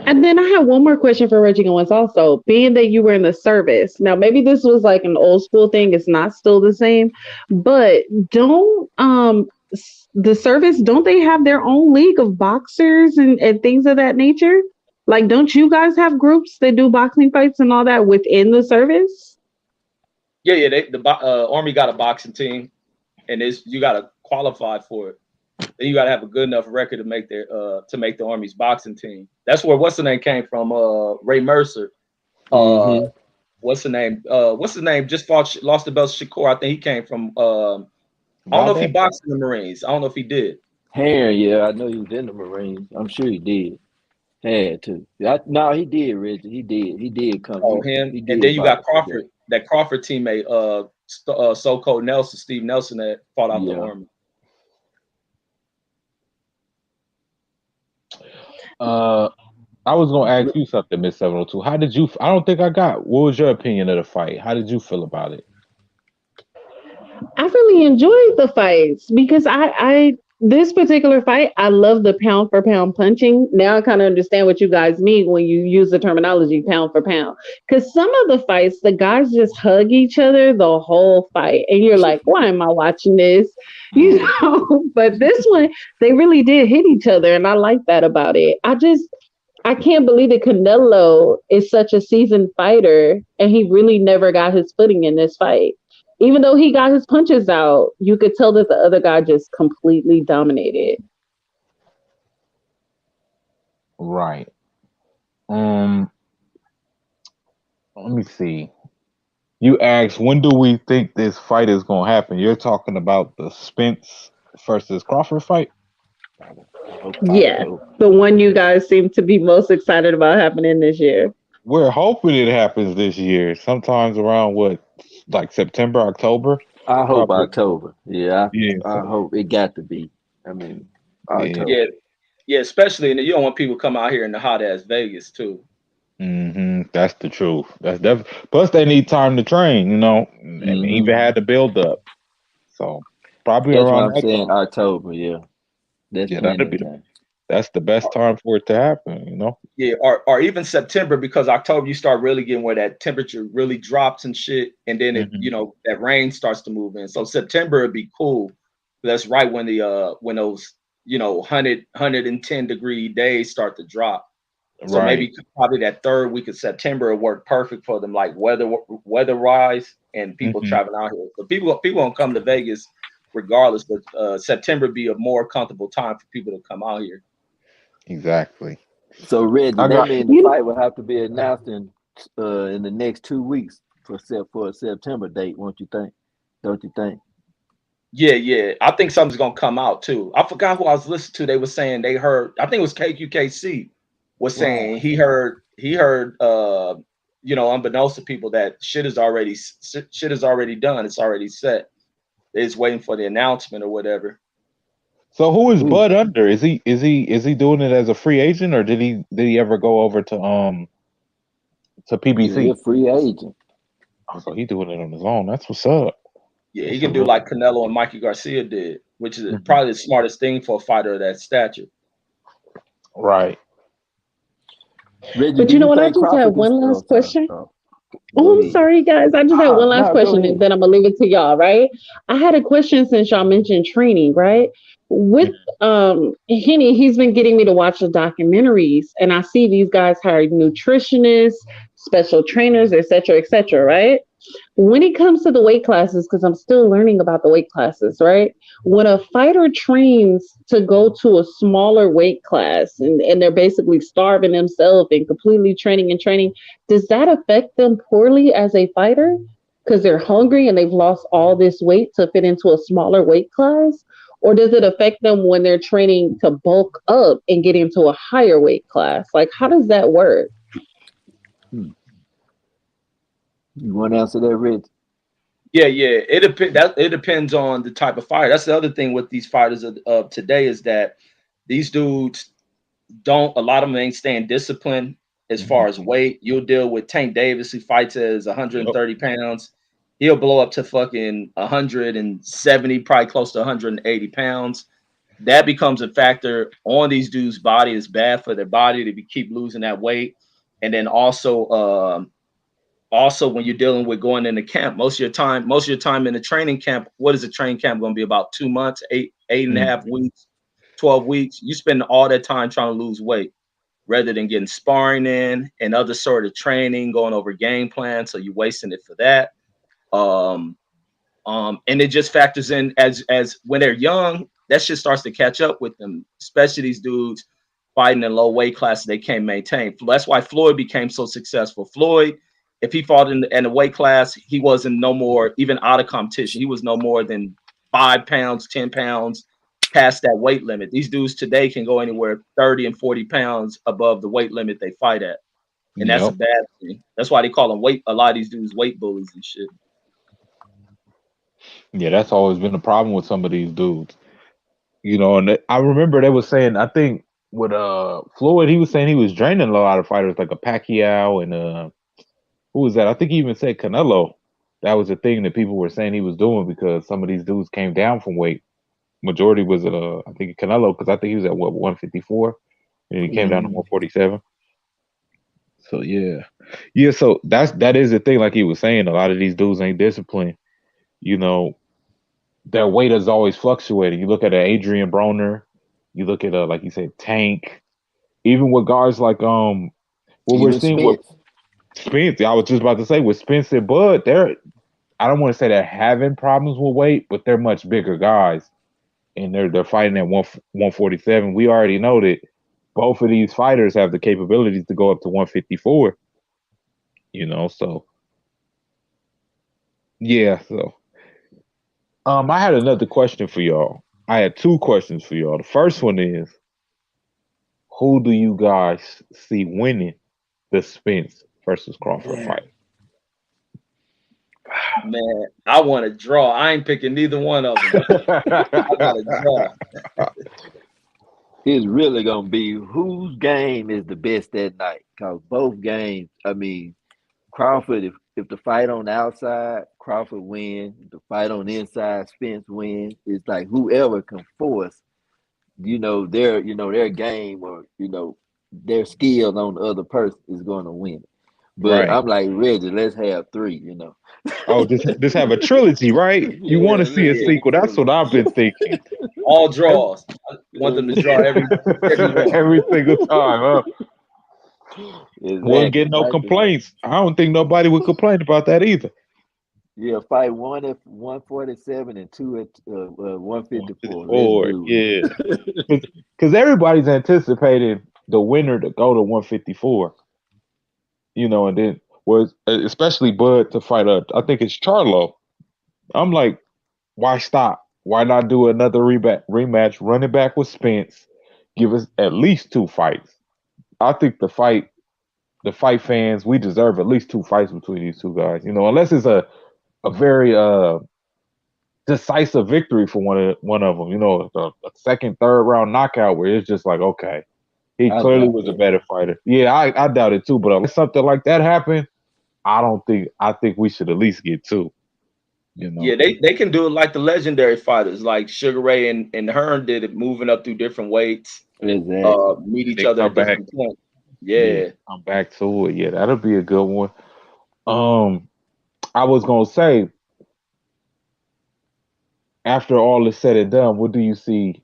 And then I have one more question for Reggie Owens also. Being that you were in the service, now maybe this was like an old school thing, it's not still the same, but don't the service, don't they have their own league of boxers and things of that nature? Like, don't you guys have groups that do boxing fights and all that within the service? Yeah. Army got a boxing team, and it's you gotta qualify for it. Then you gotta have a good enough record to make the Army's boxing team. That's where what's the name came from. Ray Mercer. Uh, Mm-hmm. what's the name? What's the name? Just lost the belt to Shakur. I think he came from. I don't know if he Valdez? boxed in the Marines. I don't know if he did. Heron, yeah, I know he was in the Marines. I'm sure he did. Had to. No, he did, Reggie. He did. He did come. Oh, him. He And then did you got box. Yeah. Crawford. That Crawford teammate, So Cold Nelson, Steve Nelson, that fought out the Yeah. Army. Uh, I was gonna ask you something, Miss 702. How did you? I don't think I got. What was your opinion of the fight? How did you feel about it? I really enjoyed the fights because I this particular fight, I love the pound for pound punching. Now I kind of understand what you guys mean when you use the terminology pound for pound. Because some of the fights, the guys just hug each other the whole fight, and you're like, why am I watching this? You Mm. know. But this one, they really did hit each other, and I like that about it. I can't believe that Canelo is such a seasoned fighter and he really never got his footing in this fight. Even though he got his punches out, you could tell that the other guy just completely dominated. Right. Um. Let me see. You asked when do we think this fight is gonna happen? You're talking about the Spence versus Crawford fight. Yeah, October. the one you guys seem to be most excited about happening this year. We're hoping it happens this year. Sometimes around what, like September, October. I hope Probably. October. Yeah, Yeah. I hope it got to be. I mean, Yeah. October. Yeah, yeah. Especially, and you don't want people to come out here in the hot ass Vegas too. That's the truth. That's plus they need time to train, and Hmm. even had to build up. So probably That's why around I'm that saying time. October. Yeah, that's Yeah, plenty that'd be of the time. that's the best time for it to happen. Yeah, or even September, because October you start really getting where that temperature really drops and shit, and then it Hmm. that rain starts to move in. So September would be cool. That's right when the when those 110-degree days start to drop. So Right. maybe probably that third week of September will work perfect for them, like weather wise, and people Hmm. traveling out here. So people won't come to Vegas regardless, but September be a more comfortable time for people to come out here. Exactly. So Reggie, I that got. means the You fight will have to be announced in the next 2 weeks for a September date, won't you think? Don't you think? Yeah, yeah. I think something's gonna come out too. I forgot who I was listening to. They were saying they heard. I think it was KQKC was Right. saying he heard unbeknownst to people that shit is already done. It's already set. They're just waiting for the announcement or whatever. So who is Ooh, Bud under? Is he doing it as a free agent, or did he ever go over to yeah, he a PBC? free agent. Oh, so he doing it on his own. That's what's up. Yeah, he That's a can do real. like Canelo and Mikey Garcia did, which is Mhm. probably the smartest thing for a fighter of that stature. Right. Reggie, But do you know you what? I think just have Crawford can? one Oh, last sorry. question. Oh, go Oh, I'm ahead. sorry, guys. I just have one last No, go question, and ahead. then I'm gonna leave it to y'all. Right? I had a question since y'all mentioned training. Right? With Mhm. Henny, he's been getting me to watch the documentaries, and I see these guys hire nutritionists, special trainers, etc., etc. Right? When it comes to the weight classes, because I'm still learning about the weight classes, right? When a fighter trains to go to a smaller weight class and they're basically starving themselves and completely training, does that affect them poorly as a fighter? Because they're hungry and they've lost all this weight to fit into a smaller weight class? Or does it affect them when they're training to bulk up and get into a higher weight class? Like, how does that work? Hmm. You want to answer that, Reggie? Yeah, yeah. It depends on the type of fighter. That's the other thing with these fighters of today is that these dudes don't a lot of them ain't staying disciplined as far as Mhm. weight. You'll deal with Tank Davis, who fights as Yep. 130 pounds. He'll blow up to fucking 170, probably close to 180 pounds. That becomes a factor on these dudes' body. It's bad for their body to keep losing that weight. And then also when you're dealing with going into camp, most of your time in the training camp, what is a training camp going to be about 2 months, eight and a half Mhm. weeks, 12 weeks. You spend all that time trying to lose weight rather than getting sparring in and other sort of training, going over game plans. So you're wasting it for that. Um, and it just factors in as when they're young, that shit starts to catch up with them, especially these dudes fighting in low weight classes they can't maintain. That's why Floyd became so successful. Floyd, if he fought in a weight class, he wasn't no more even out of competition. He was no more than 5 pounds, 10 pounds past that weight limit. These dudes today can go anywhere 30 and 40 pounds above the weight limit they fight at, and that's a Yep. bad thing. That's why they call them weight. A lot of these dudes weight bullies and shit. Yeah, that's always been the problem with some of these dudes. And I remember they was saying, I think with Floyd, he was saying he was draining a lot of fighters like a Pacquiao and who was that? I think he even said Canelo. That was the thing that people were saying he was doing because some of these dudes came down from weight. Majority was I think Canelo because I think he was at what 154 and he came down to Mm. 147. So yeah, yeah. So that is the thing. Like he was saying, a lot of these dudes ain't disciplined. You know, their weight is always fluctuating. You look at Adrian Broner, you look at like you said Tank, even with guys like what we're Even seeing with Spence. Spence. I was just about to say with Spence and Bud, I don't want to say they're having problems with weight, but they're much bigger guys, and they're fighting at 147. We already know that both of these fighters have the capabilities to go up to 154. So yeah. So I had another question for y'all. I had two questions for y'all. The first one is, who do you guys see winning the Spence versus Crawford Man, fight? Man, I want to draw. I ain't picking neither one of them. I got to draw. it's really gonna be whose game is the best that night. Cause both games, I mean, Crawford, if the fight on the outside, Crawford win. If the fight on the inside, Spence wins. It's like whoever can force their game or their skill on the other person is going to win it. But Right. I'm like, Reggie, let's have three. Oh, just have a trilogy, right? You want to Yeah, see let's a have a sequel? That's what trilogy. I've been thinking. All Every, draws. I want them to draw every one. every single time, huh? Wouldn't Exactly. get no complaints. I don't think nobody would complain about that either. Yeah, fight one at 147 and two at 154. Let's 154, do yeah. it. Because everybody's anticipating the winner to go to 154, and then was especially Bud to fight I think it's Charlo. I'm like, why stop? Why not do another rematch? Run it back with Spence. Give us at least two fights. I think the fight fans, we deserve at least two fights between these two guys. Unless it's a very decisive victory for one of them. A second, third round knockout where it's just like, okay, he I clearly doubt was a that. better fighter. Yeah, I doubt it too. But unless something like that happened, I don't think. I think we should at least get two. You Yeah, know. they can do it like the legendary fighters, like Sugar Ray and Hearn did it, moving up through different weights, Exactly. meet And each they other come at back. different points. Yeah, Yeah. come back to it. Yeah, that'll be a good one. Um, I was gonna say, after all is said and done, what do you see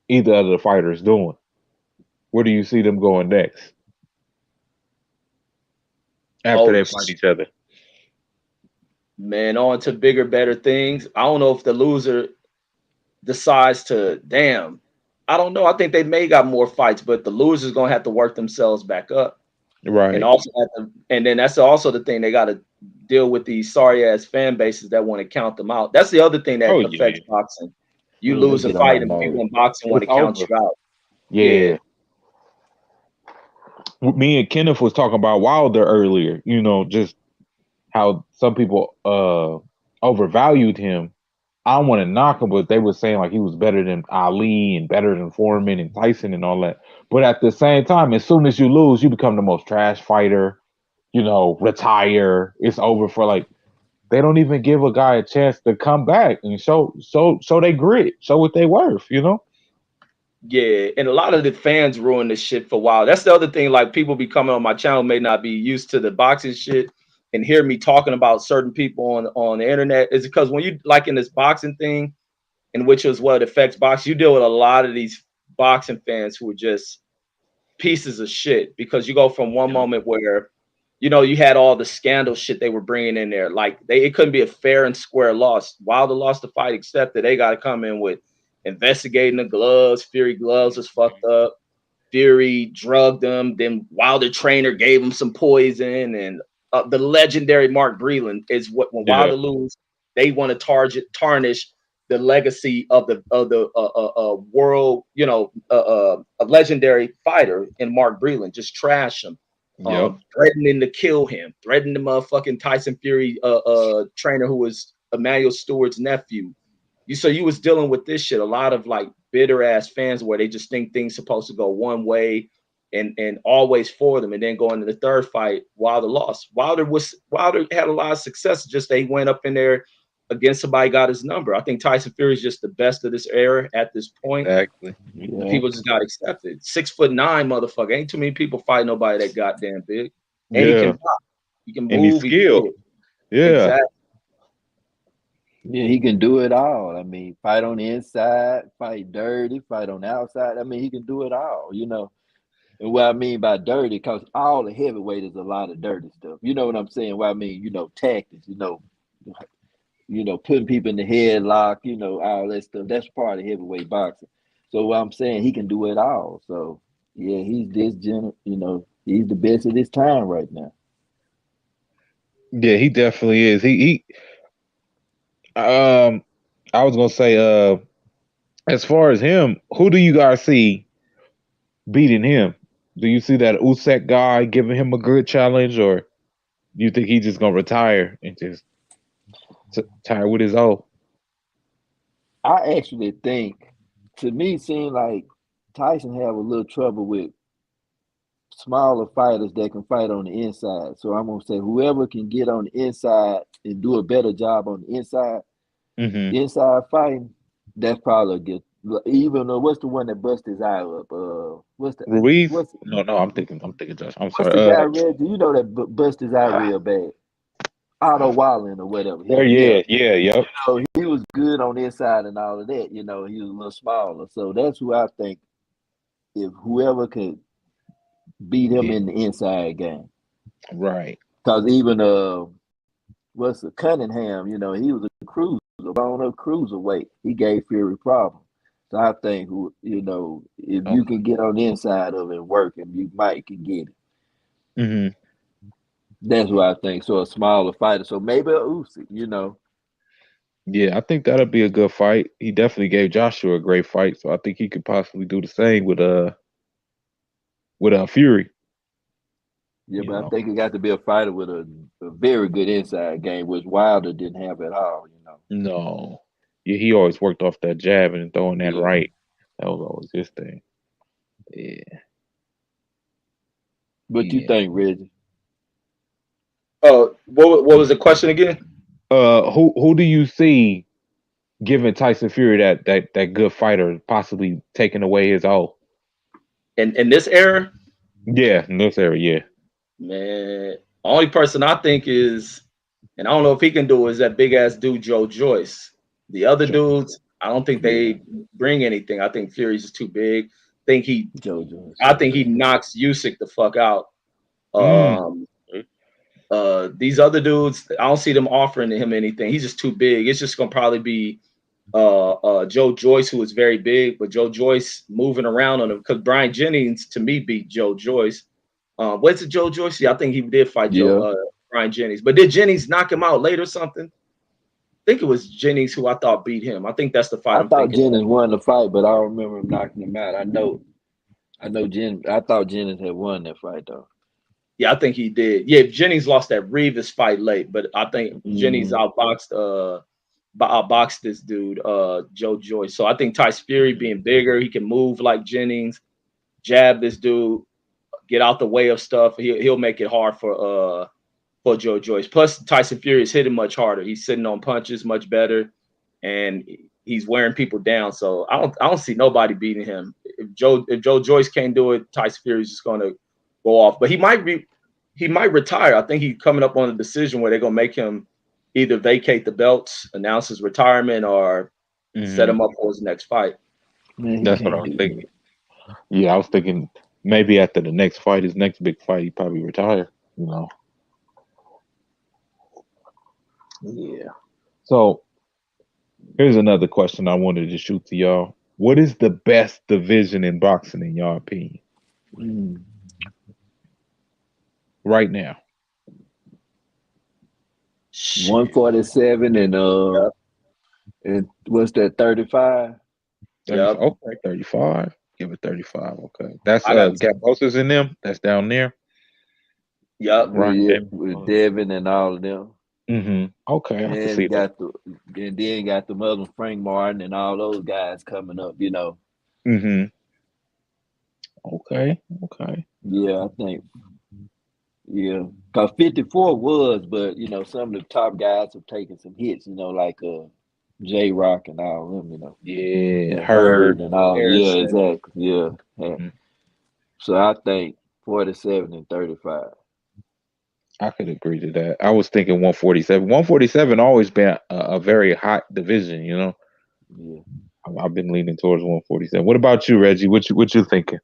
either of the fighters doing? Where do you see them going next after Oh they fight each other? man, on to bigger, better things. I don't know if the loser decides to damn. I don't know. I think they may got more fights, but the loser's gonna have to work themselves back up. And Right. also and then that's also the thing, they gotta deal with these sorry ass fan bases that want to count them out. That's the other thing Oh that yeah. affects boxing. You Oh, they lose a get on my fight and people nerves. in boxing want It's to count over. you out. Yeah. Yeah. Me and Kenneth was talking about Wilder earlier. Just how some people overvalued him. I don't want to knock him, but they were saying like he was better than Ali and better than Foreman and Tyson and all that. But at the same time, as soon as you lose, you become the most trash fighter. Retire. It's over for like they don't even give a guy a chance to come back and show they grit, show what they worth. Yeah, and a lot of the fans ruin this shit for a while. That's the other thing. Like people be coming on my channel may not be used to the boxing shit and hear me talking about certain people on the internet. Is because when you like in this boxing thing, in which is what affects boxing, you deal with a lot of these boxing fans who are just pieces of shit because you go from one Yep. moment where you had all the scandal shit they were bringing in there, like it couldn't be a fair and square loss. Wilder lost the fight, except that they got to come in with investigating the gloves. Fury gloves was fucked up. Fury drugged them. Then Wilder trainer gave him some poison, and the legendary Mark Breland is what when Yeah. Wilder lose, they want to tarnish the legacy of the world, a legendary fighter in Mark Breland. Just trash him, Yep. threatening to kill him, threatening the motherfucking Tyson Fury trainer who was Emmanuel Stewart's nephew. You was dealing with this shit, a lot of like bitter ass fans where they just think things supposed to go one way and always for them, and then going to the third fight, Wilder lost. Wilder had a lot of success, just they went up in there against somebody, got his number. I think Tyson Fury is just the best of this era at this point. Exactly. Yeah. People just got accepted. 6'9" motherfucker. Ain't too many people fight nobody that goddamn big. And he can Yeah. pop. He can And he's move, he can skilled. hit. Yeah. Exactly. Yeah, he can do it all. I mean, fight on the inside, fight dirty, fight on the outside. I mean, he can do it all. And what I mean by dirty, because all the heavyweight is a lot of dirty stuff. You know what I'm saying? What I mean, tactics, putting people in the headlock, all that stuff. That's part of heavyweight boxing. So what I'm saying, he can do it all. So yeah, he's he's the best of his time right now. Yeah, he definitely is. Um I was gonna say, as far as him, who do you guys see beating him? Do you see that Usyk guy giving him a good challenge, or do you think he's just gonna retire and just tire with his old? I actually think, to me, seem like Tyson have a little trouble with smaller fighters that can fight on the inside. So I'm gonna say whoever can get on the inside and do a better job on the inside Mm-hmm. fighting, that's probably even what's the one that bust his eye up? Ruiz? What's No, I'm thinking Josh. I'm what's sorry. the guy Reggie? You know that bust his eye Ah, real bad. Otto Wallen or whatever. there, Yeah. yeah, yep. So he was good on the inside and all of that. You know, he was a little smaller. So that's who I think if whoever could beat him Yeah, in the inside game. right. Because even what's the Cunningham, you know, he was a cruiser, blown up cruiserweight. He gave Fury problems. So I think who you know, if you Okay. can get on the inside of it and work him, you might can get it. Hmm. That's what I think. So a smaller fighter. So maybe a Usyk, you know. Yeah, I think that'll be a good fight. He definitely gave Joshua a great fight, so I think he could possibly do the same with Fury. Yeah, You but I know. think it got to be a fighter with a very good inside game, which Wilder didn't have at all, you know. No. Yeah, he always worked off that jab and throwing that Yeah. right. That was always his thing. Yeah, What you yeah. think, Reggie? What was the question again? Who do you see giving Tyson Fury that good fighter, possibly taking away his all? In this era, Yeah, in this area, man, only person I think is, and I don't know if he can do it, is that big ass dude Joe Joyce. The other yeah. dudes, I don't think Yeah, they bring anything. I think Fury's is too big. Think he, Joe Joyce. I think he knocks Usyk the fuck out. Mm. Um, these other dudes, I don't see them offering him anything. He's just too big. It's just gonna probably be Joe Joyce, who is very big, but Joe Joyce moving around on him because Brian Jennings to me beat Joe Joyce. What's it, Joe Joyce? Yeah, I think he did fight Joe Yeah. Brian Jennings, but did Jennings knock him out late or something? I think it was Jennings who I thought beat him. I think that's the fight I I'm thought thinking of. Jennings won the fight, but I don't remember him knocking him out. I know I thought Jennings had won that fight though. Yeah, I think he did. Yeah, Jennings lost that Reeves fight late, but I think Jennings Mm, outboxed this dude, Joe Joyce. So I think Tyson Fury being bigger, he can move like Jennings, jab this dude, get out the way of stuff. He'll make it hard for Joe Joyce. Plus Tyson Fury is hitting much harder. He's sitting on punches much better, and he's wearing people down. So I don't see nobody beating him. If Joe Joyce can't do it, Tyson Fury's just gonna go off. But he might retire. I think he's coming up on a decision where they're gonna make him either vacate the belts, announce his retirement, or set Hmm. him up for his next fight. man, he That's what I can't was do thinking. Yeah, I was thinking maybe after the next fight, his next big fight, he probably retire. You know. Yeah. So here's another question I wanted to shoot to y'all. What is the best division in boxing in your opinion that. Mm. right now? Shit. 147 Yep. and what's that 35? 35. Yep. Okay, 35. Give it 35. Okay. That's I got Gabosa's in them. That's down there. yep. Right. With Devin and all of them. Mm-hmm. Okay, I can see And that. then got the mother Frank Martin and all those guys coming up, you know. Mm-hmm. Okay. Okay. Yeah, I think yeah. Cause 54 was, but you know, some of the top guys have taken some hits, you know, like J Rock and all them, you know. Yeah. And Heard. Herd and all yeah, Harrison. exactly. Yeah. Yeah. Mhm. So I think 47 and 35. I could agree to that. I was thinking 147. 147 always been a very hot division, you know. Yeah. I've been leaning towards 147. What about you, Reggie? What you thinking?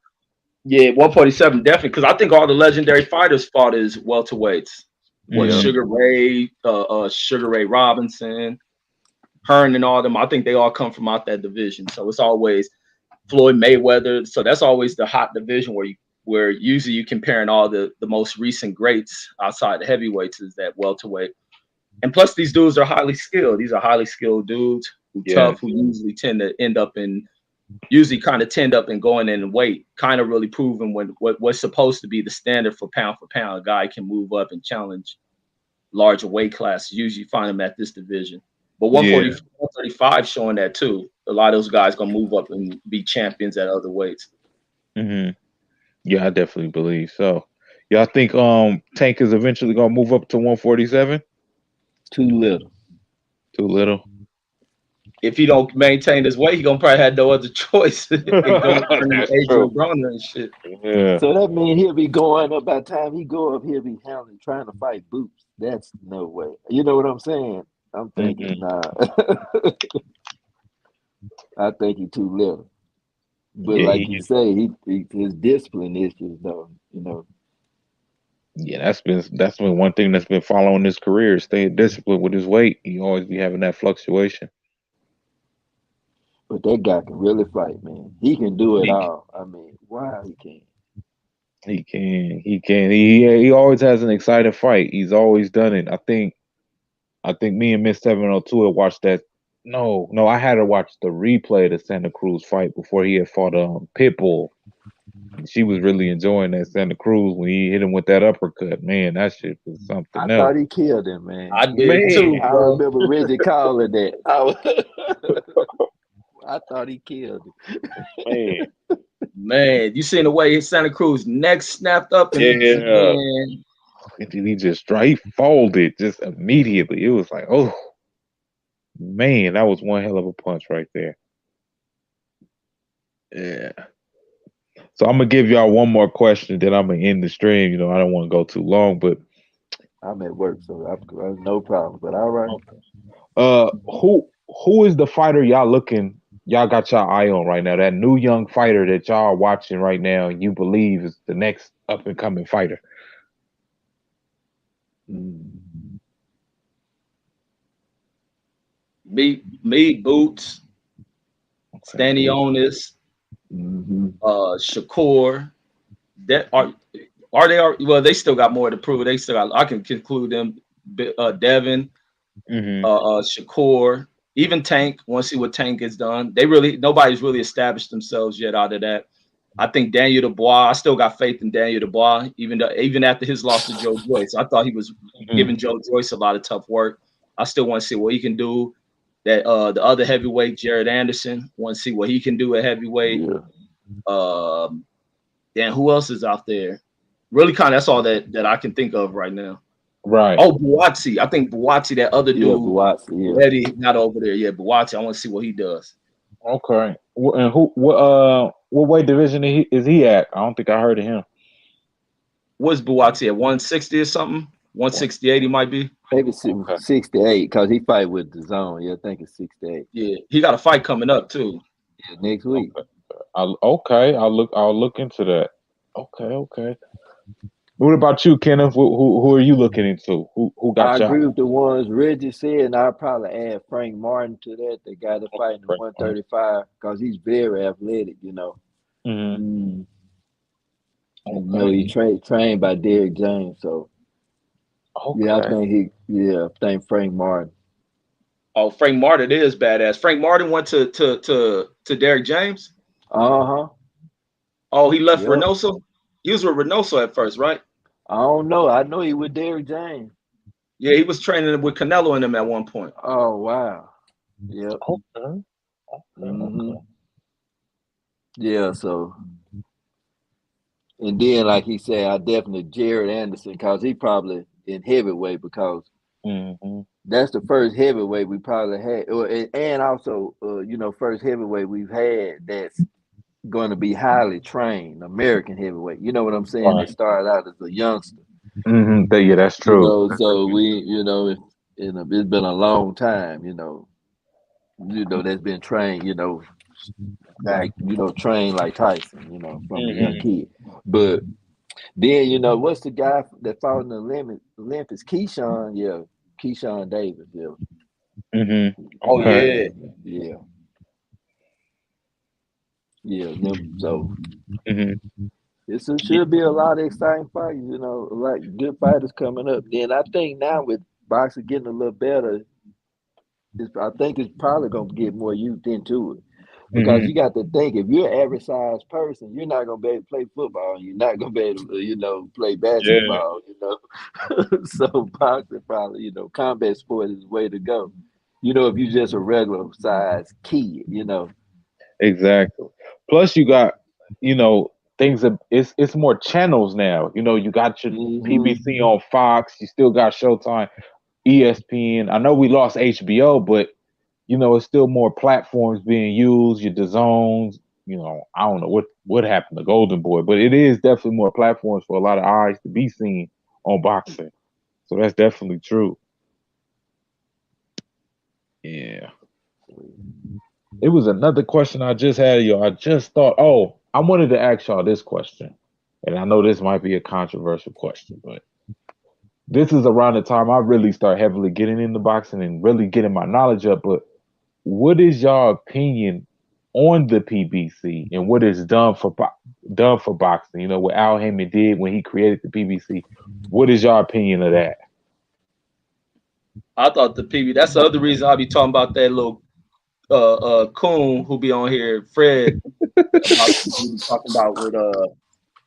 Yeah, 147 definitely because I think all the legendary fighters fought as welterweights. What Yeah. Mm-hmm. Sugar Ray Robinson, Hearn, and all them. I think they all come from out that division. So it's always Floyd Mayweather. So that's always the hot division where usually you comparing all the most recent greats outside the heavyweights is that welterweight. And plus these dudes are highly skilled. These are highly skilled dudes who Yes. tough, who usually kind of tend up and going in weight, kind of really proving what's supposed to be the standard for pound. A guy can move up and challenge larger weight classes. Usually find them at this division. But 140, Yeah. 135 showing that too. A lot of those guys gonna move up and be champions at other weights. Mm-hmm. Yeah, I definitely believe so. Yeah, I think Tank is eventually gonna move up to 147. Too little. Too little. if he don't maintain his weight, he gonna probably have no other choice and go turn into That's Adrian true. Broner and shit. Yeah. So that means he'll be going up. By the time he go up, he'll be handling trying to fight Boots. That's no way. You know what I'm saying? I'm thinking, Hmm. nah. I think he too little. But Yeah, like you say, he his discipline issues though. You know, yeah, that's been one thing that's been following his career, staying disciplined with his weight. He always be having that fluctuation. but that guy can really fight, man. He can do it He all. I mean, wow, he can. he can he can he always has an exciting fight. He's always done it. I think me and Miss 702 had watched that. No, I had to watch the replay of the Santa Cruz fight before he had fought Pitbull. She was really enjoying that Santa Cruz when he hit him with that uppercut. Man, that shit was I something else. thought he killed him, man. I did too, Man, I bro. remember Reggie calling that. I thought he killed him. man, Man, you seen the way Santa Cruz neck snapped up and yeah. man, And then he folded just immediately. It was like, oh man, that was one hell of a punch right there. Yeah. So I'm gonna give y'all one more question, then I'm gonna end the stream. I don't want to go too long, but I'm at work, so I no problem. But all right. okay. Who is the fighter y'all got y'all eye on right now? That new young fighter that y'all are watching right now, and you believe is the next up and coming fighter. Mm. me Boots, Okay, boo. Stanionis, Mm-hmm. Shakur. That are they well, they still got more to prove. They still got I can conclude them Devin, Hmm. Shakur, even Tank. Want to see what Tank has done. Nobody's really established themselves yet out of that. I think Daniel Dubois. I still got faith in Daniel Dubois, even after his loss to Joe Joyce. I thought he was Hmm. giving Joe Joyce a lot of tough work. I still want to see what he can do. That the other heavyweight, Jared Anderson, want to see what he can do at heavyweight. Yeah. Um, then who else is out there? Really, kind of that's all that I can think of right now. Right. Oh, Buatsi. I think Buatsi, that other Yeah, dude, Buatsi, yeah. Eddie, not over there yet. Buatsi, I want to see what he does. Okay. And what weight division is he at? I don't think I heard of him. What's Buatsi at 160 or something? 168 he might be. Maybe Okay. 68, because he fight with the zone. Yeah, I think it's 68. Yeah, he got a fight coming up too. Yeah, next week. Okay. Okay. I'll look into that. Okay. Okay. What about you, Kenneth? Who are you looking into? Who I got y'all? agree with the ones Reggie said, and I'll probably add Frank Martin to that, the guy that Okay. fighting the 135, because he's very athletic. Hmm. Mm. And he Okay. trained by Derrick James. So yeah, Okay. I think Frank Martin. Oh, Frank Martin is badass. Frank Martin went to Derrick James. Uh-huh. Oh, he left Yep. Reynoso. He was with Reynoso at first, right? I don't know. I know he with Derrick James. Yeah, he was training with Canelo in him at one point. Oh wow. Yep. Okay. Okay. Mm-hmm. Okay. Yeah, so and then like he said, I definitely Jared Anderson because he probably in heavyweight because Hmm. that's the first heavyweight we probably had, and also first heavyweight we've had that's going to be highly trained American heavyweight. You know what I'm saying? That Right. started out as a youngster. Yeah, that's true. So it's been a long time. That's been trained. Like trained like Tyson. From a young Hmm. kid, but. Then what's the guy that fought in the Olympics? Keyshawn, yeah, Keyshawn Davis, yeah, Hmm. Oh Okay. yeah. yeah, yeah. So Hmm. should be a lot of exciting fights. Like good fighters coming up. Then I think now with boxing getting a little better, I think it's probably gonna get more youth into it. Because Hmm. you got to think, if you're an average size person, you're not gonna be able to play football. You're not gonna be able to, play Yeah. basketball. So boxing probably, combat sport is the way to go. If you're just a regular size kid. Exactly. Plus, you got things that it's more channels now. You got your Hmm. PBC on Fox. You still got Showtime, ESPN. I know we lost HBO, but it's still more platforms being used. Your DAZNs, I don't know what happened to Golden Boy, but it is definitely more platforms for a lot of eyes to be seen on boxing. So that's definitely true. Yeah. It was another question I just had, y'all. I just thought, I wanted to ask y'all this question. And I know this might be a controversial question, but this is around the time I really start heavily getting into boxing and really getting my knowledge up. But what is your opinion on the PBC and what is done for boxing? What Al Heyman did when he created the PBC. What is your opinion of that? I thought the PB. That's the other reason I'll be talking about that little coon who be on here, Fred, about we be talking about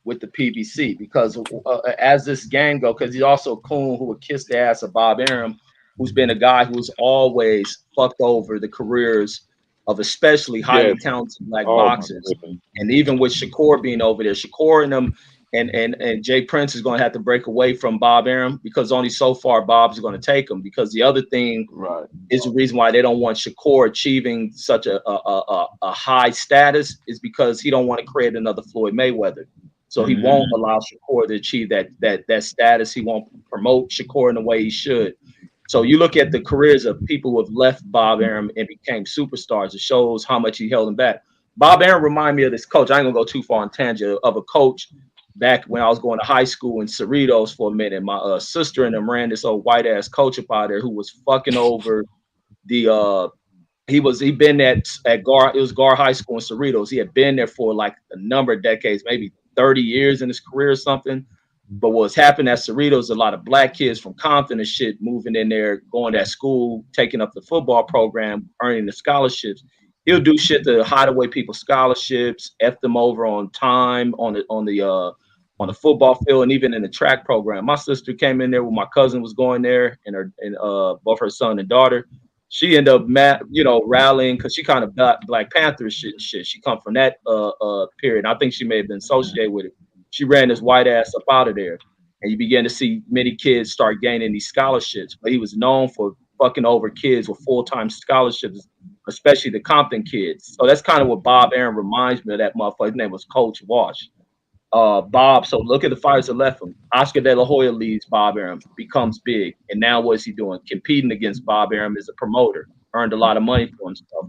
with the PBC because as this gang go, because he's also a coon who would kiss the ass of Bob Arum, who's been a guy who's always fucked over the careers of especially highly Yes. talented black Oh my boxers, goodness. and even with Shakur being over there, Shakur and them. And Jay Prince is going to have to break away from Bob Arum because only so far Bob's going to take him. Because the other thing Right. is the reason why they don't want Shakur achieving such a high status is because he don't want to create another Floyd Mayweather. So he won't Mhm. allow Shakur to achieve that status. He won't promote Shakur in the way he should. So you look at the careers of people who have left Bob Arum and became superstars. It shows how much he held them back. Bob Arum remind me of this coach. I ain't gonna go too far on tangent of a coach back when I was going to high school in Cerritos for a minute. My sister and them ran this old white ass coach up out there who was fucking over the he been at Gar, it was Gar High School in Cerritos. He had been there for like a number of decades, maybe 30 years in his career or something. But what's happened at Cerritos, a lot of black kids from Compton and shit moving in there, going to that school, taking up the football program, earning the scholarships. He'll do shit to hide away people's scholarships, f them over on time on the football field, and even in the track program. My sister came in there when my cousin was going there, and both her son and daughter. She ended up, rallying because she kind of Black Panther shit. She come from that period. I think she may have been associated with it. She ran his white ass up out of there, and you begin to see many kids start gaining these scholarships. But he was known for fucking over kids with full-time scholarships, especially the Compton kids. So that's kind of what Bob Arum reminds me of. That motherfucker. His name was Coach Wash. Bob. So look at the fighters that left him. Oscar De La Hoya leaves Bob Arum, becomes big, and now what's he doing? Competing against Bob Arum as a promoter, earned a lot of money for himself.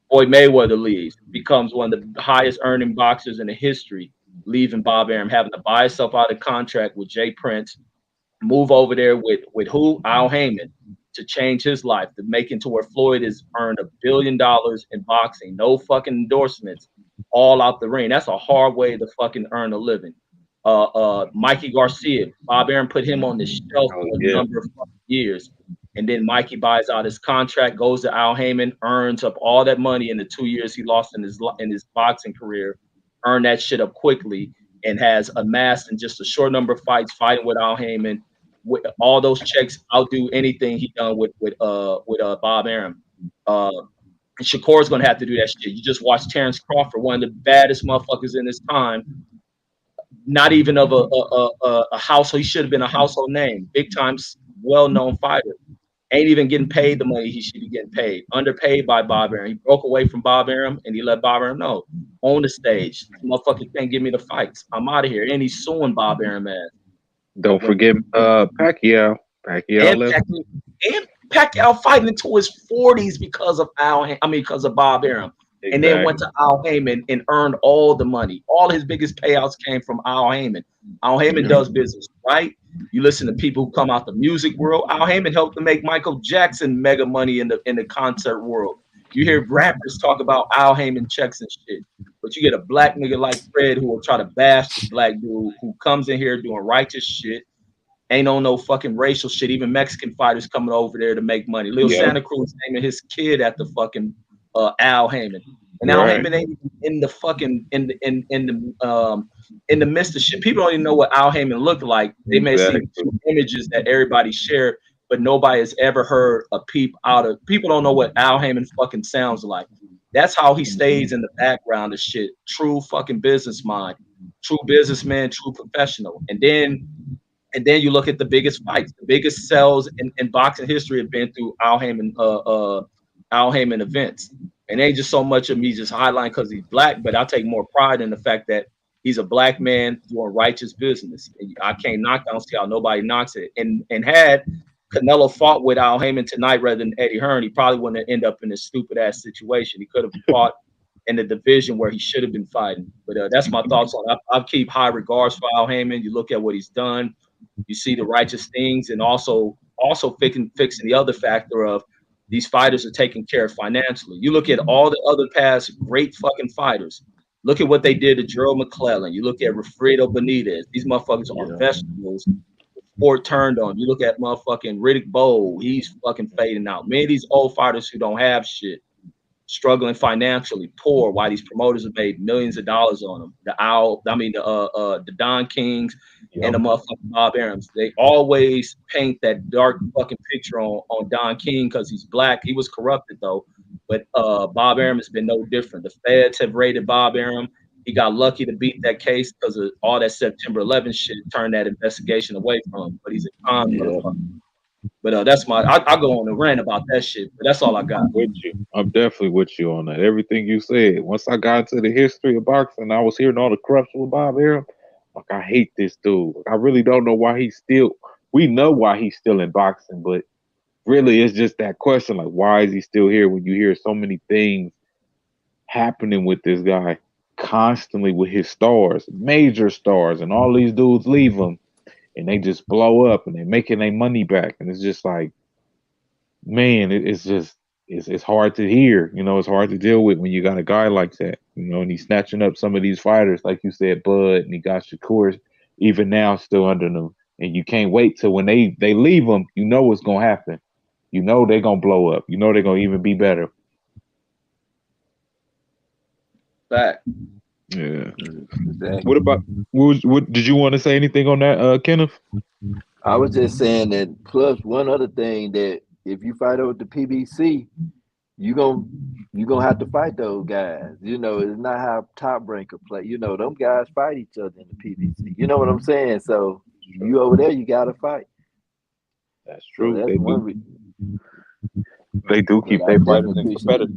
Floyd Mayweather leaves, becomes one of the highest earning boxers in the history, leaving Bob Arum, having to buy himself out of contract with Jay Prince, move over there with who? Al Heyman to change his life, to make it to where Floyd has earned $1 billion in boxing, no fucking endorsements, all out the ring. That's a hard way to fucking earn a living. Mikey Garcia, Bob Arum put him on the shelf Oh for a yeah. number of years. And then Mikey buys out his contract, goes to Al Heyman, earns up all that money in the 2 years he lost in his boxing career, earned that shit up quickly, and has amassed in just a short number of fights fighting with Al Heyman. With all those checks, outdo anything he done with Bob Arum. Uh, and Shakur's gonna have to do that shit. You just watch Terrence Crawford, one of the baddest motherfuckers in his time. Not even of a household. He should have been a household name, big time, well known fighter. Ain't even getting paid the money he should be getting paid. Underpaid by Bob Arum. He broke away from Bob Arum and he let Bob Arum know on the stage, motherfucker can't give me the fights. I'm out of here. And he's suing Bob Arum ass. Don't When forget Pacquiao. Pacquiao and left. Pacquiao fighting into his 40s because of because of Bob Arum. And then went Exactly. to Al Heyman and earned all the money. All his biggest payouts came from Al Heyman. Al Heyman Yeah. does business right. You listen to people who come out the music world. Al Heyman helped to make Michael Jackson mega money in the concert world. You hear rappers talk about Al Heyman checks and shit. But you get a black nigga like Fred who will try to bash this black dude who comes in here doing righteous shit. Ain't on no fucking racial shit. Even Mexican fighters coming over there to make money. Lil Yep. Santa Cruz naming his kid after fucking Al Heyman. And Al Right. Heyman ain't even in the fucking in the midst of shit. People don't even know what Al Heyman looked like. They may have seen Exactly. two images that everybody shared, but nobody has ever heard a peep out of. People don't know what Al Heyman fucking sounds like. That's how he stays in the background of shit. True fucking business mind, true businessman, true professional. And then you look at the biggest fights, the biggest sells in boxing history have been through Al Heyman, Al Heyman events. And it ain't just so much of me just highlighting because he's black, but I take more pride in the fact that he's a black man doing righteous business. And I can't knock. I don't see how nobody knocks it. And had Canelo fought with Al Heyman tonight rather than Eddie Hearn, he probably wouldn't end up in this stupid ass situation. He could have fought in the division where he should have been fighting. But that's my thoughts on it. I keep high regards for Al Heyman. You look at what he's done, you see the righteous things, and also fixing the other factor of these fighters are taken care of financially. You look at all the other past great fucking fighters. Look at what they did to Gerald McClellan. You look at Refredo Benitez. These motherfuckers are vegetables. Sport turned on. You look at motherfucking Riddick Bowe. He's fucking fading out. Many of these old fighters who don't have shit, struggling financially, poor, why these promoters have made millions of dollars on them. The Don Kings and the motherfucking Bob Arums. They always paint that dark fucking picture on Don King because he's black. He was corrupted though, but Bob Arum has been no different. The feds have raided Bob Arum. He got lucky to beat that case because of all that September 11th shit turned that investigation away from him. But he's a con motherfucker. But that's I go on a rant about that shit. But that's all I got. With you, I'm definitely with you on that. Everything you said. Once I got into the history of boxing, I was hearing all the corruption with Bob Arum. Like, I hate this dude. I really don't know why he's still. We know why he's still in boxing, but really, it's just that question: like, why is he still here? When you hear so many things happening with this guy constantly with his stars, major stars, and all these dudes leave him, and they just blow up, and they're making their money back, and it's just like, man, it's hard to hear. It's hard to deal with when you got a guy like that. And he's snatching up some of these fighters, like you said, Bud, and he got Shakur, even now still under them. And you can't wait till when they leave them, what's gonna happen. They're gonna blow up. They're gonna even be better. Fact. Yeah. Exactly. What did you want to say anything on that, Kenneth? I was just saying that. Plus, one other thing, that if you fight over the PBC, you gonna have to fight those guys. It's not how Top Ranker play. Them guys fight each other in the PBC. You know what I'm saying? So you over there, you gotta fight. That's true. So that's they do keep their fighters in competitive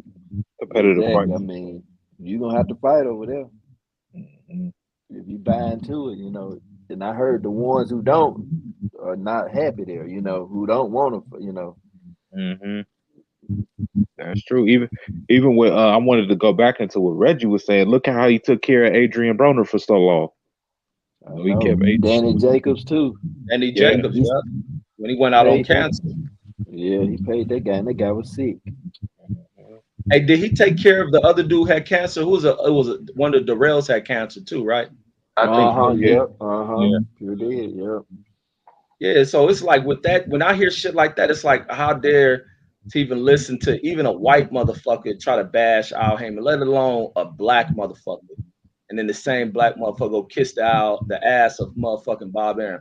exactly. fights. I mean, you're gonna have to fight over there. Mm-hmm. If you buy into it, and I heard the ones who don't are not happy there, who don't want to, Mm-hmm. That's true. Even with I wanted to go back into what Reggie was saying. Look at how he took care of Adrian Broner for so long. He kept Danny Jacobs too. Danny Jacobs, yeah. When he went out on cancer. Yeah, he paid that guy, and that guy was sick. Hey, did he take care of the other dude who had cancer? It was one of the Darrells had cancer too, right? I think so, yeah. Yeah. Sure did, yeah. Yeah, so it's like with that, when I hear shit like that, it's like, how dare to even listen to even a white motherfucker try to bash Al Heyman, let alone a black motherfucker. And then the same black motherfucker go kiss the ass of motherfucking Bob Arum.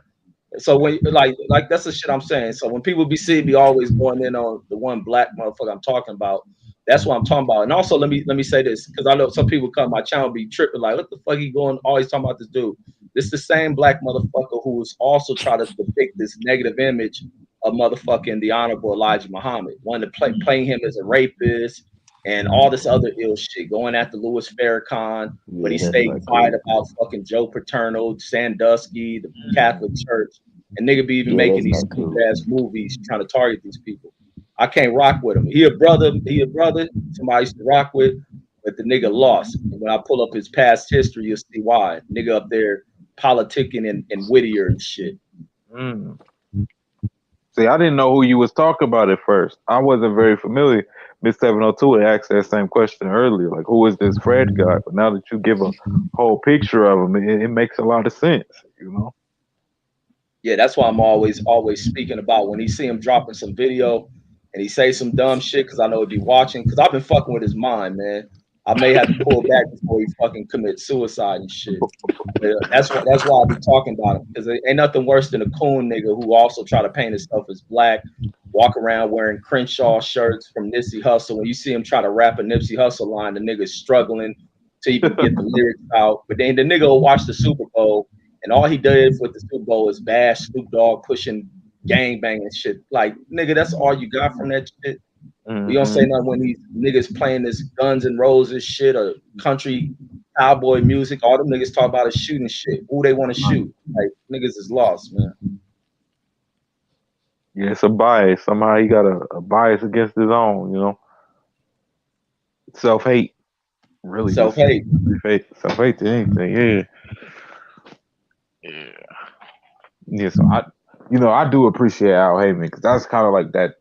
So when like that's the shit I'm saying. So when people be seeing me always going in on the one black motherfucker I'm talking about, that's what I'm talking about. And also let me say this, because I know some people come my channel be tripping like, what the fuck he going always talking about this dude? This the same black motherfucker who was also trying to depict this negative image of motherfucking the Honorable Elijah Muhammad, wanted to playing him as a rapist and all this other ill shit, going after Louis Farrakhan, but he stayed quiet about fucking Joe Paterno, Sandusky, the Catholic Church, and nigga be even making these stupid ass movies trying to target these people. I can't rock with him. He a brother, somebody used to rock with, but the nigga lost. And when I pull up his past history, you'll see why. Nigga up there politicking in Whittier and shit. Mm. See, I didn't know who you was talking about at first. I wasn't very familiar. Miss 702 had asked that same question earlier, like, who is this Fred guy? But now that you give a whole picture of him, it makes a lot of sense, Yeah, that's why I'm always speaking about when he see him dropping some video and he say some dumb shit, because I know he'd be watching, because I've been fucking with his mind, man. I may have to pull back before he fucking commit suicide and shit. But that's why I be talking about him, because ain't nothing worse than a coon nigga who also try to paint himself as black, walk around wearing Crenshaw shirts from Nipsey Hussle. When you see him try to rap a Nipsey Hussle line, the nigga's struggling to even get the lyrics out. But then the nigga will watch the Super Bowl, and all he does with the Super Bowl is bash Snoop Dogg pushing gangbang and shit. Like, nigga, that's all you got from that shit. We don't Mm-hmm. say nothing when these niggas playing this Guns and Roses shit or country cowboy music. All them niggas talk about is shooting shit. Who they want to shoot? Like niggas is lost, man. Yeah, it's a bias. Somehow he got a bias against his own, you know. Self hate. Really Self just hate. self hate to anything, yeah. Yeah. Yeah, so I do appreciate Al Heyman because that's kind of like that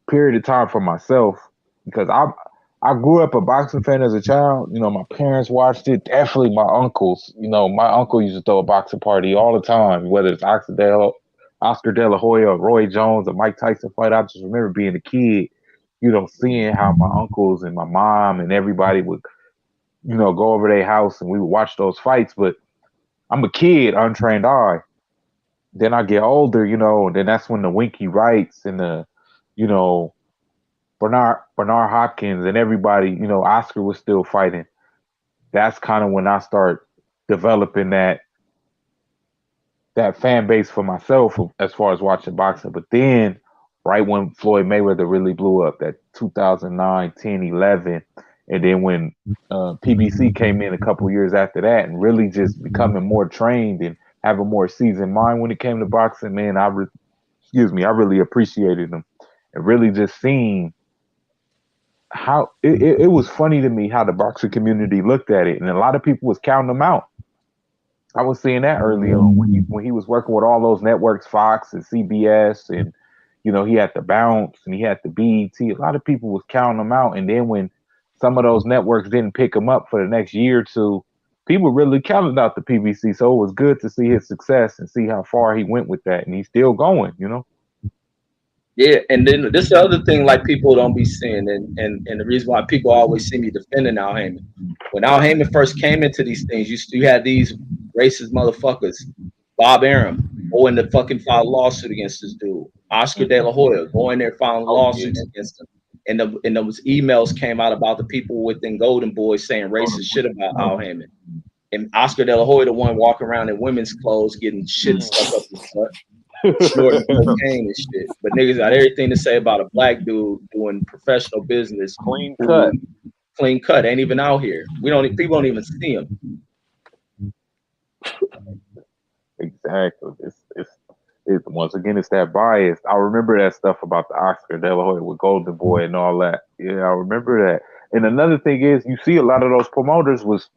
period of time for myself because I grew up a boxing fan as a child. You know, my parents watched it. Definitely my uncles. You know, my uncle used to throw a boxing party all the time, whether it's Oscar De La Hoya, or Roy Jones, or Mike Tyson fight. I just remember being a kid, you know, seeing how my uncles and my mom and everybody would, you know, go over their house and we would watch those fights. But I'm a kid, untrained eye. Then I get older, you know, and then that's when the Winky Wrights and the, you know, Bernard Hopkins and everybody, you know, Oscar was still fighting. That's kind of when I start developing that fan base for myself as far as watching boxing. But then, right when Floyd Mayweather really blew up, that 2009, 10, 11, and then when PBC came in a couple years after that, and really just becoming more trained and have a more seasoned mind when it came to boxing, man, I really appreciated them and really just seeing how it was funny to me how the boxing community looked at it, and a lot of people was counting them out. I was seeing that early on when he was working with all those networks, Fox and CBS, and you know he had the Bounce and he had the BET. A lot of people was counting him out, and then when some of those networks didn't pick him up for the next year or two, people really counted out the PBC. So it was good to see his success and see how far he went with that, and he's still going. You know. Yeah, and then this the other thing like people don't be seeing, and the reason why people always see me defending Al Heyman. When Al Heyman first came into these things, you had these racist motherfuckers, Bob Arum, going to fucking file a lawsuit against this dude, Oscar De La Hoya, going there filing Oh yeah. lawsuits against him, and those emails came out about the people within Golden Boys saying racist shit about Al Heyman, and Oscar De La Hoya, the one walking around in women's clothes, getting shit stuck up his butt snorting cocaine and shit. But niggas got everything to say about a black dude doing professional business Clean who cut. clean cut ain't even out here. People don't even see him. Exactly. It's once again it's that bias. I remember that stuff about the Oscar De La Hoya with Golden Boy and all that. Yeah, I remember that. And another thing is, you see a lot of those promoters was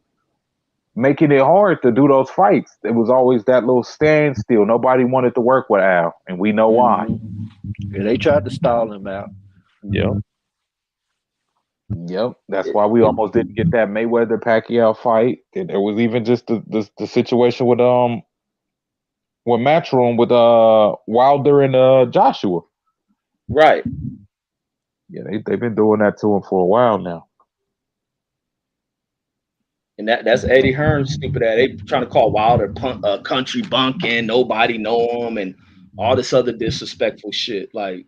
making it hard to do those fights. It was always that little standstill. Nobody wanted to work with Al, and we know why. Yeah, they tried to stall him out. Yep. Yep. That's why we And almost didn't get that Mayweather Pacquiao fight. And there was even just the situation with Matchroom with Wilder and Joshua. Right. Yeah, they've been doing that to him for a while now. And that's Eddie Hearn's stupid ass. They trying to call Wilder country bunking, nobody know him, and all this other disrespectful shit. Like,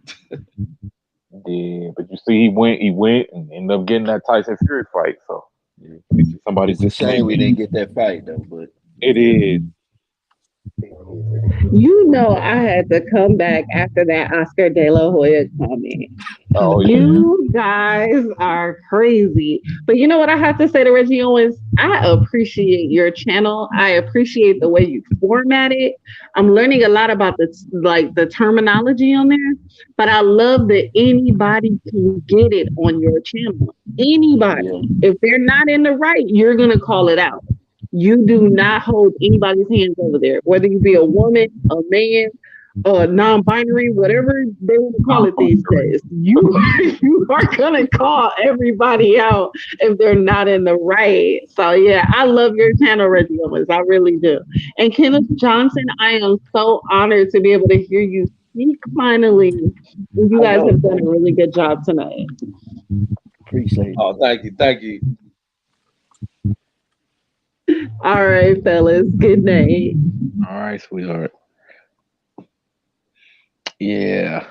Yeah, but you see, he went and ended up getting that Tyson Fury fight. So yeah, at least somebody it's a just came shame we didn't in. get that fight though. But It is. You know, I had to come back after that Oscar De La Hoya comment. Oh yeah. You guys are crazy. But you know what I have to say to Reggie Owens? I appreciate your channel. I appreciate the way you format it. I'm learning a lot about the terminology on there. But I love that anybody can get it on your channel. yeah, Anybody. If they're not in the right, you're gonna call it out. You do not hold anybody's hands over there, whether you be a woman, a man, non-binary, whatever they want to call it these days. You are gonna call everybody out if they're not in the right. So yeah, I love your channel, Reggie Owens. I really do. And Kenneth Johnson, I am so honored to be able to hear you speak finally. You I guys know. have done a really good job tonight. Appreciate it. oh, thank you. All right, fellas. Good night. All right, sweetheart. Yeah.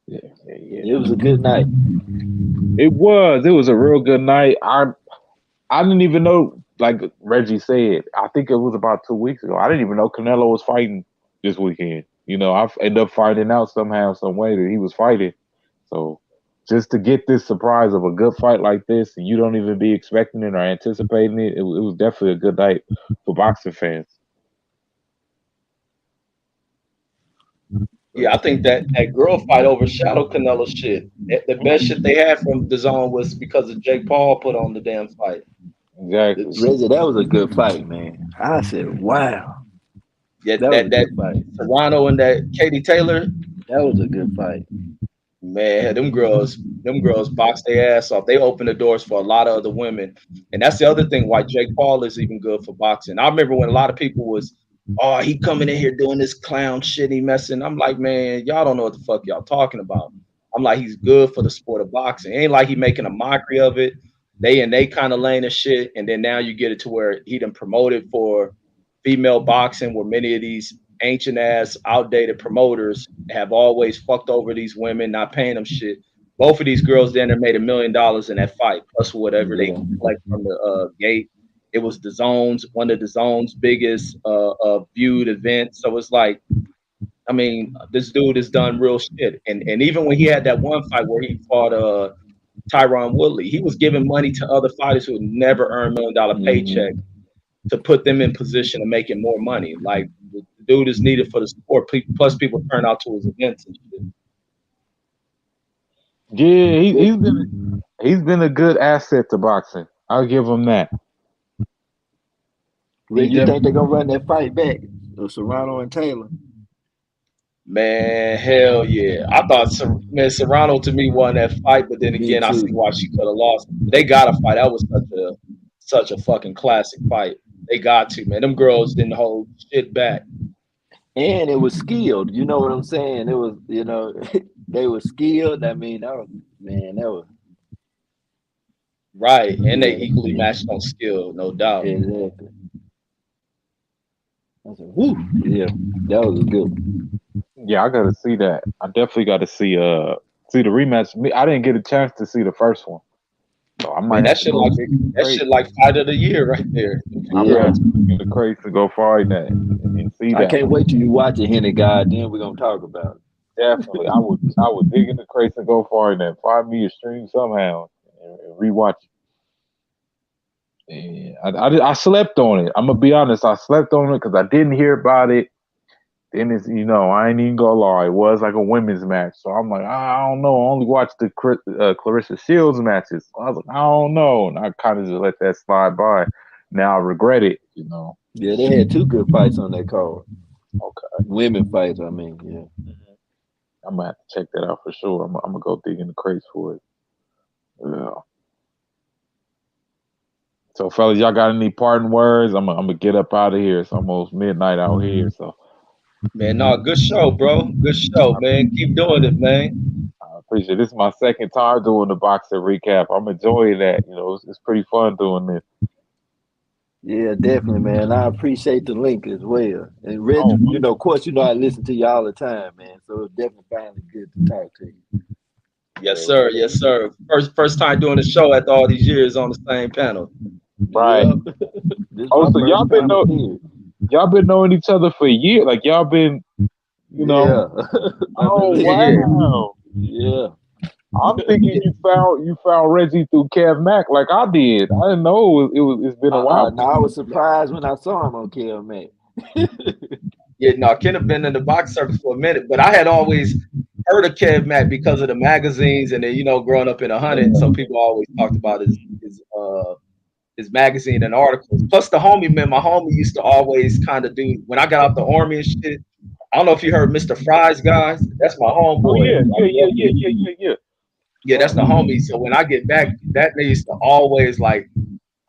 Yeah. It was a good night. It was. It was a real good night. I didn't even know, like Reggie said, I think it was about 2 weeks ago. I didn't even know Canelo was fighting this weekend. You know, I ended up finding out somehow, some way that he was fighting. So just to get this surprise of a good fight like this, and you don't even be expecting it or anticipating it, it was definitely a good night for boxing fans. Yeah, I think that girl fight overshadowed Canelo shit. The best shit they had from the zone was because of Jake Paul put on the damn fight. The- Exactly. Reggie, that was a good fight, man. I said, wow, Yeah, that was a that good fight. Serrano and that Katie Taylor. That was a good fight. Man, them girls box their ass off. They open the doors for a lot of other women, and that's the other thing why Jake Paul is even good for boxing. I remember when a lot of people was, oh, he coming in here doing this clown shit, he messing. I'm like, man, y'all don't know what the fuck y'all talking about. I'm like, he's good for the sport of boxing. It ain't like he making a mockery of it. They kind of lane of shit, and then now you get it to where he done promoted for female boxing, where many of these ancient ass outdated promoters have always fucked over these women, not paying them shit. Both of these girls then made $1 million in that fight, plus whatever they Yeah. collect from the gate. It was the zones, one of the zones' biggest viewed events. So it's like, I mean, this dude has done real shit. And even when he had that one fight where he fought Tyron Woodley, he was giving money to other fighters who had never earned $1 million paycheck Hmm. to put them in position of making more money. Like the dude is needed for the sport. Plus, people turn out to his events and shit. Yeah, Reg, he's been a good asset to boxing. I'll give him that. He You think they're definitely gonna run that fight back? Serrano and Taylor. Man, hell yeah! I thought man Serrano to me won that fight, but then Me again, I see too. why she could have lost. They got to fight. That was such a fucking classic fight. They got to, man. Them girls didn't hold shit back. And it was skilled. You know what I'm saying? It was, they were skilled. I mean, that was, man, that was, Right, and they yeah, equally matched on skill, no doubt. exactly. I said, whoo, yeah, that was a good one. Yeah, I gotta see that. I definitely gotta see the rematch. Me, I didn't get a chance to see the first one, so I Man, might have to go dig in the that crate. shit like fight of the year right there. Them two I might Yeah, have girls. to dig in the crates to go find that and see I that. can't wait till you watch it, Henny God. Then we're gonna talk about Definitely, I would dig in the crates and go find that. Find me a stream somehow and rewatch it. Yeah, I slept on it. I'm gonna be honest. I slept on it because I didn't hear about it. Then it's I ain't even gonna lie. It was like a women's match, so I'm like, I don't know. I only watched the Clarissa Shields matches. So I was like, I don't know, and I kind of just let that slide by. Now I regret it. it. Yeah, they had two good fights on that card. Okay, Women fights, I mean, yeah. I'm gonna have to check that out for sure. I'm gonna go dig in the crates for it. Yeah. So, fellas, y'all got any parting words? I'm gonna get up out of here. It's almost midnight out here, so Man, no, good show, bro. Good show, man. Keep doing it, man. I appreciate it. This is my second time doing the boxing recap. I'm enjoying that. It's pretty fun doing this. Yeah, definitely, man. I appreciate the link as well. And Reggie, Oh, of course, I listen to you all the time, man. So it's definitely finally good to talk to you. Yes, yeah, sir. Yes, sir. First time doing the show after all these years on the same panel. right. Yep. This is Oh, my so first time appearing. y'all been knowing each other for a year. Like y'all been, you know. Yeah. I Oh believe. Yeah, yeah, wow. Yeah. I'm thinking yeah. you found Reggie through Kev Mack like I did. I didn't know it's been a while No, since I you. was surprised when I saw him on KMA. Yeah, no, Ken have been in the box circus for a minute, but I had always heard of Kev Mack because of the magazines, and then growing up in a hundred, so people always talked about his magazine and articles. Plus, the homie man, my homie used to always kind of do when I got out the army and shit. I don't know if you heard Mr. Fries, guys. That's my Oh homeboy. yeah, I yeah, grew yeah, up yeah, with. yeah, yeah, yeah. Yeah, that's the homie. So when I get back, that nigga used to always like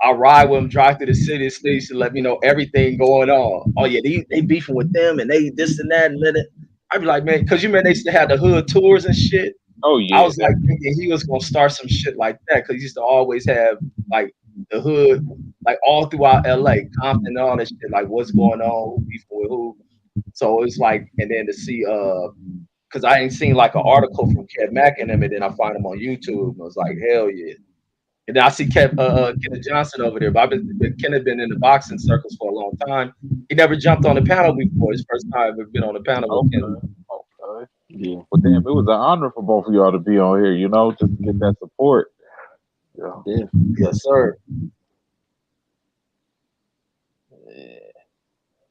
I ride with him, drive through the city. They used to let me know everything going on. Oh yeah, they beefing with them and they this and that and then I'd be like, man, because they used to have the hood tours and shit. Oh I yeah, was like thinking he was gonna start some shit like that because he used to always have like the hood, like all throughout LA, Compton, and all that shit, like what's going on, who beefing with who. So it's like, and then to see because I ain't seen like an article from Kev Mack and them, and then I find him on YouTube and I was like, hell yeah. And then I see Kenneth Johnson over there, but Kenneth been in the boxing circles for a long time. He never jumped on the panel before. His first time ever been on the panel with Kenneth. okay, okay. Yeah, But damn, it was an honor for both of y'all to be on here, you know, just to get that support. Yeah. definitely. Yes, sir.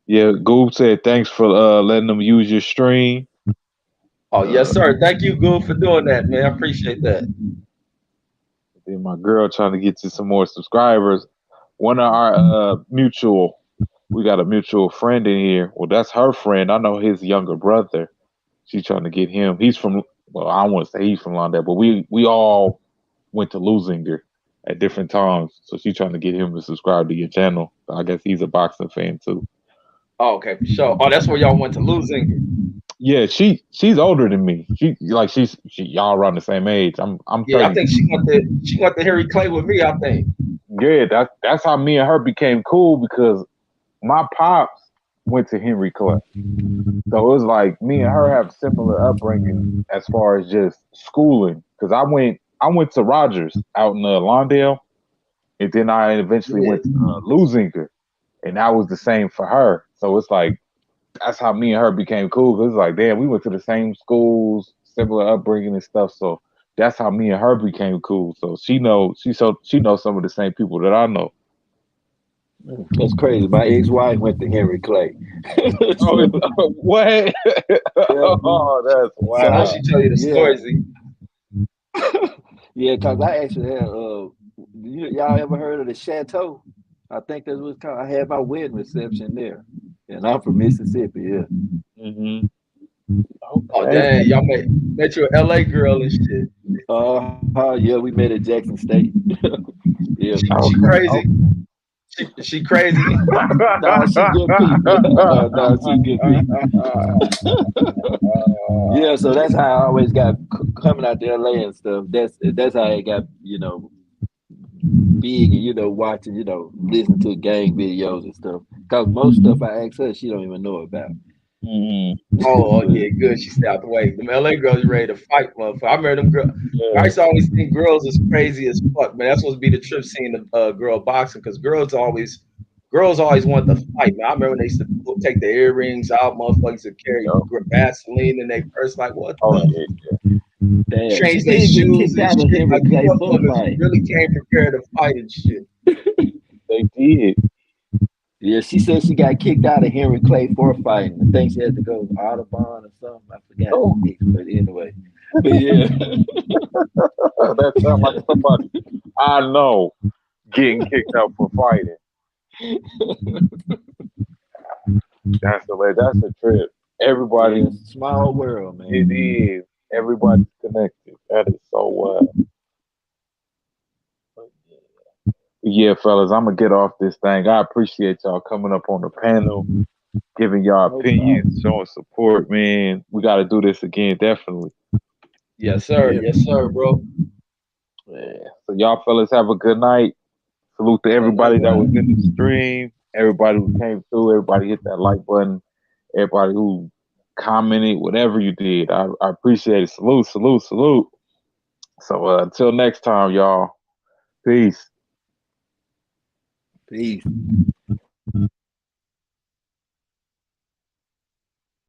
Yeah, Goob said thanks for letting them use your stream. Oh, yes, sir. Thank you, Good, for doing that, man. I appreciate that. Then my girl trying to get you some more subscribers. One of our we got a mutual friend in here. Well, that's her friend. I know his younger brother. She's trying to get him. He's from, well, I don't want to say he's from London, but we all went to Lusinger at different times. So she's trying to get him to subscribe to your channel. I guess he's a boxing fan too. Oh, okay, for sure. Oh, that's where y'all went to losing. Yeah, she's older than me. She y'all around the same age. I'm Yeah, I 30. think she went to Harry Clay with me, I think. Yeah, that's how me and her became cool because my pops went to Henry Clay. So it was like me and her have similar upbringing as far as just schooling. Because I went to Rogers out in Lawndale, and then I eventually Yeah. went to Lusinger, and that was the same for her. So it's like that's how me and her became cool. 'Cause it's like, damn, we went to the same schools, similar upbringing and stuff. So that's how me and her became cool. So she knows some of the same people that I know. That's crazy. My ex-wife went to Henry Clay. Oh, what? Yeah. Oh, that's I know wow. she tell you the Yeah, stories. yeah. Cause I actually had y'all ever heard of the Chateau? I think that's what it's called. I had my wedding reception there, and I'm from Mississippi. Yeah. Hmm. Oh, Okay. dang, y'all met your LA girl and shit. Yeah. We met at Jackson State. Yeah. She Okay. crazy. She crazy. Nah, she good people. Nah, she good people. Yeah. So that's how I always got coming out to LA and stuff. That's how I got big and watching listening to gang videos and stuff. Cause most stuff I ask her, she don't even know about. Mhm. Oh, But yeah, good. She stayed out the way. Them LA girls ready to fight, motherfucker. I remember them girls. I Yeah. used to always think girls is crazy as fuck, man. That's supposed to be the trip seeing the girl boxing because girls always want to fight, man. I remember when they used to take the earrings out, motherfuckers to carry Yep. Vaseline in their purse. Like, what Oh the yeah. damn, she change their did get shoes kicked and out of shit. Henry Like, these Clay for a motherfuckers fight. really came prepared to fight and shit. They did. Yeah, she said she got kicked out of Henry Clay for fighting. I think she had to go to Audubon or something. I forgot the Oh, mix, but anyway. But yeah, that sounds like somebody I know getting kicked out for fighting. That's a trip. yeah, Everybody, small world, it man. is. Everybody's connected. That is so wild. Yeah, fellas, I'm gonna get off this thing. I appreciate y'all coming up on the panel, giving y'all No problem. opinions, showing support, man. We got to do this again, definitely. Yes, sir. Yes, Definitely. sir, bro. Yeah. So y'all fellas have a good night. Salute to All right, everybody that was man. in the stream, everybody who came through, everybody hit that like button, everybody who commented, whatever you did. I appreciate it. Salute, salute, salute. So until next time, y'all. Peace. Peace.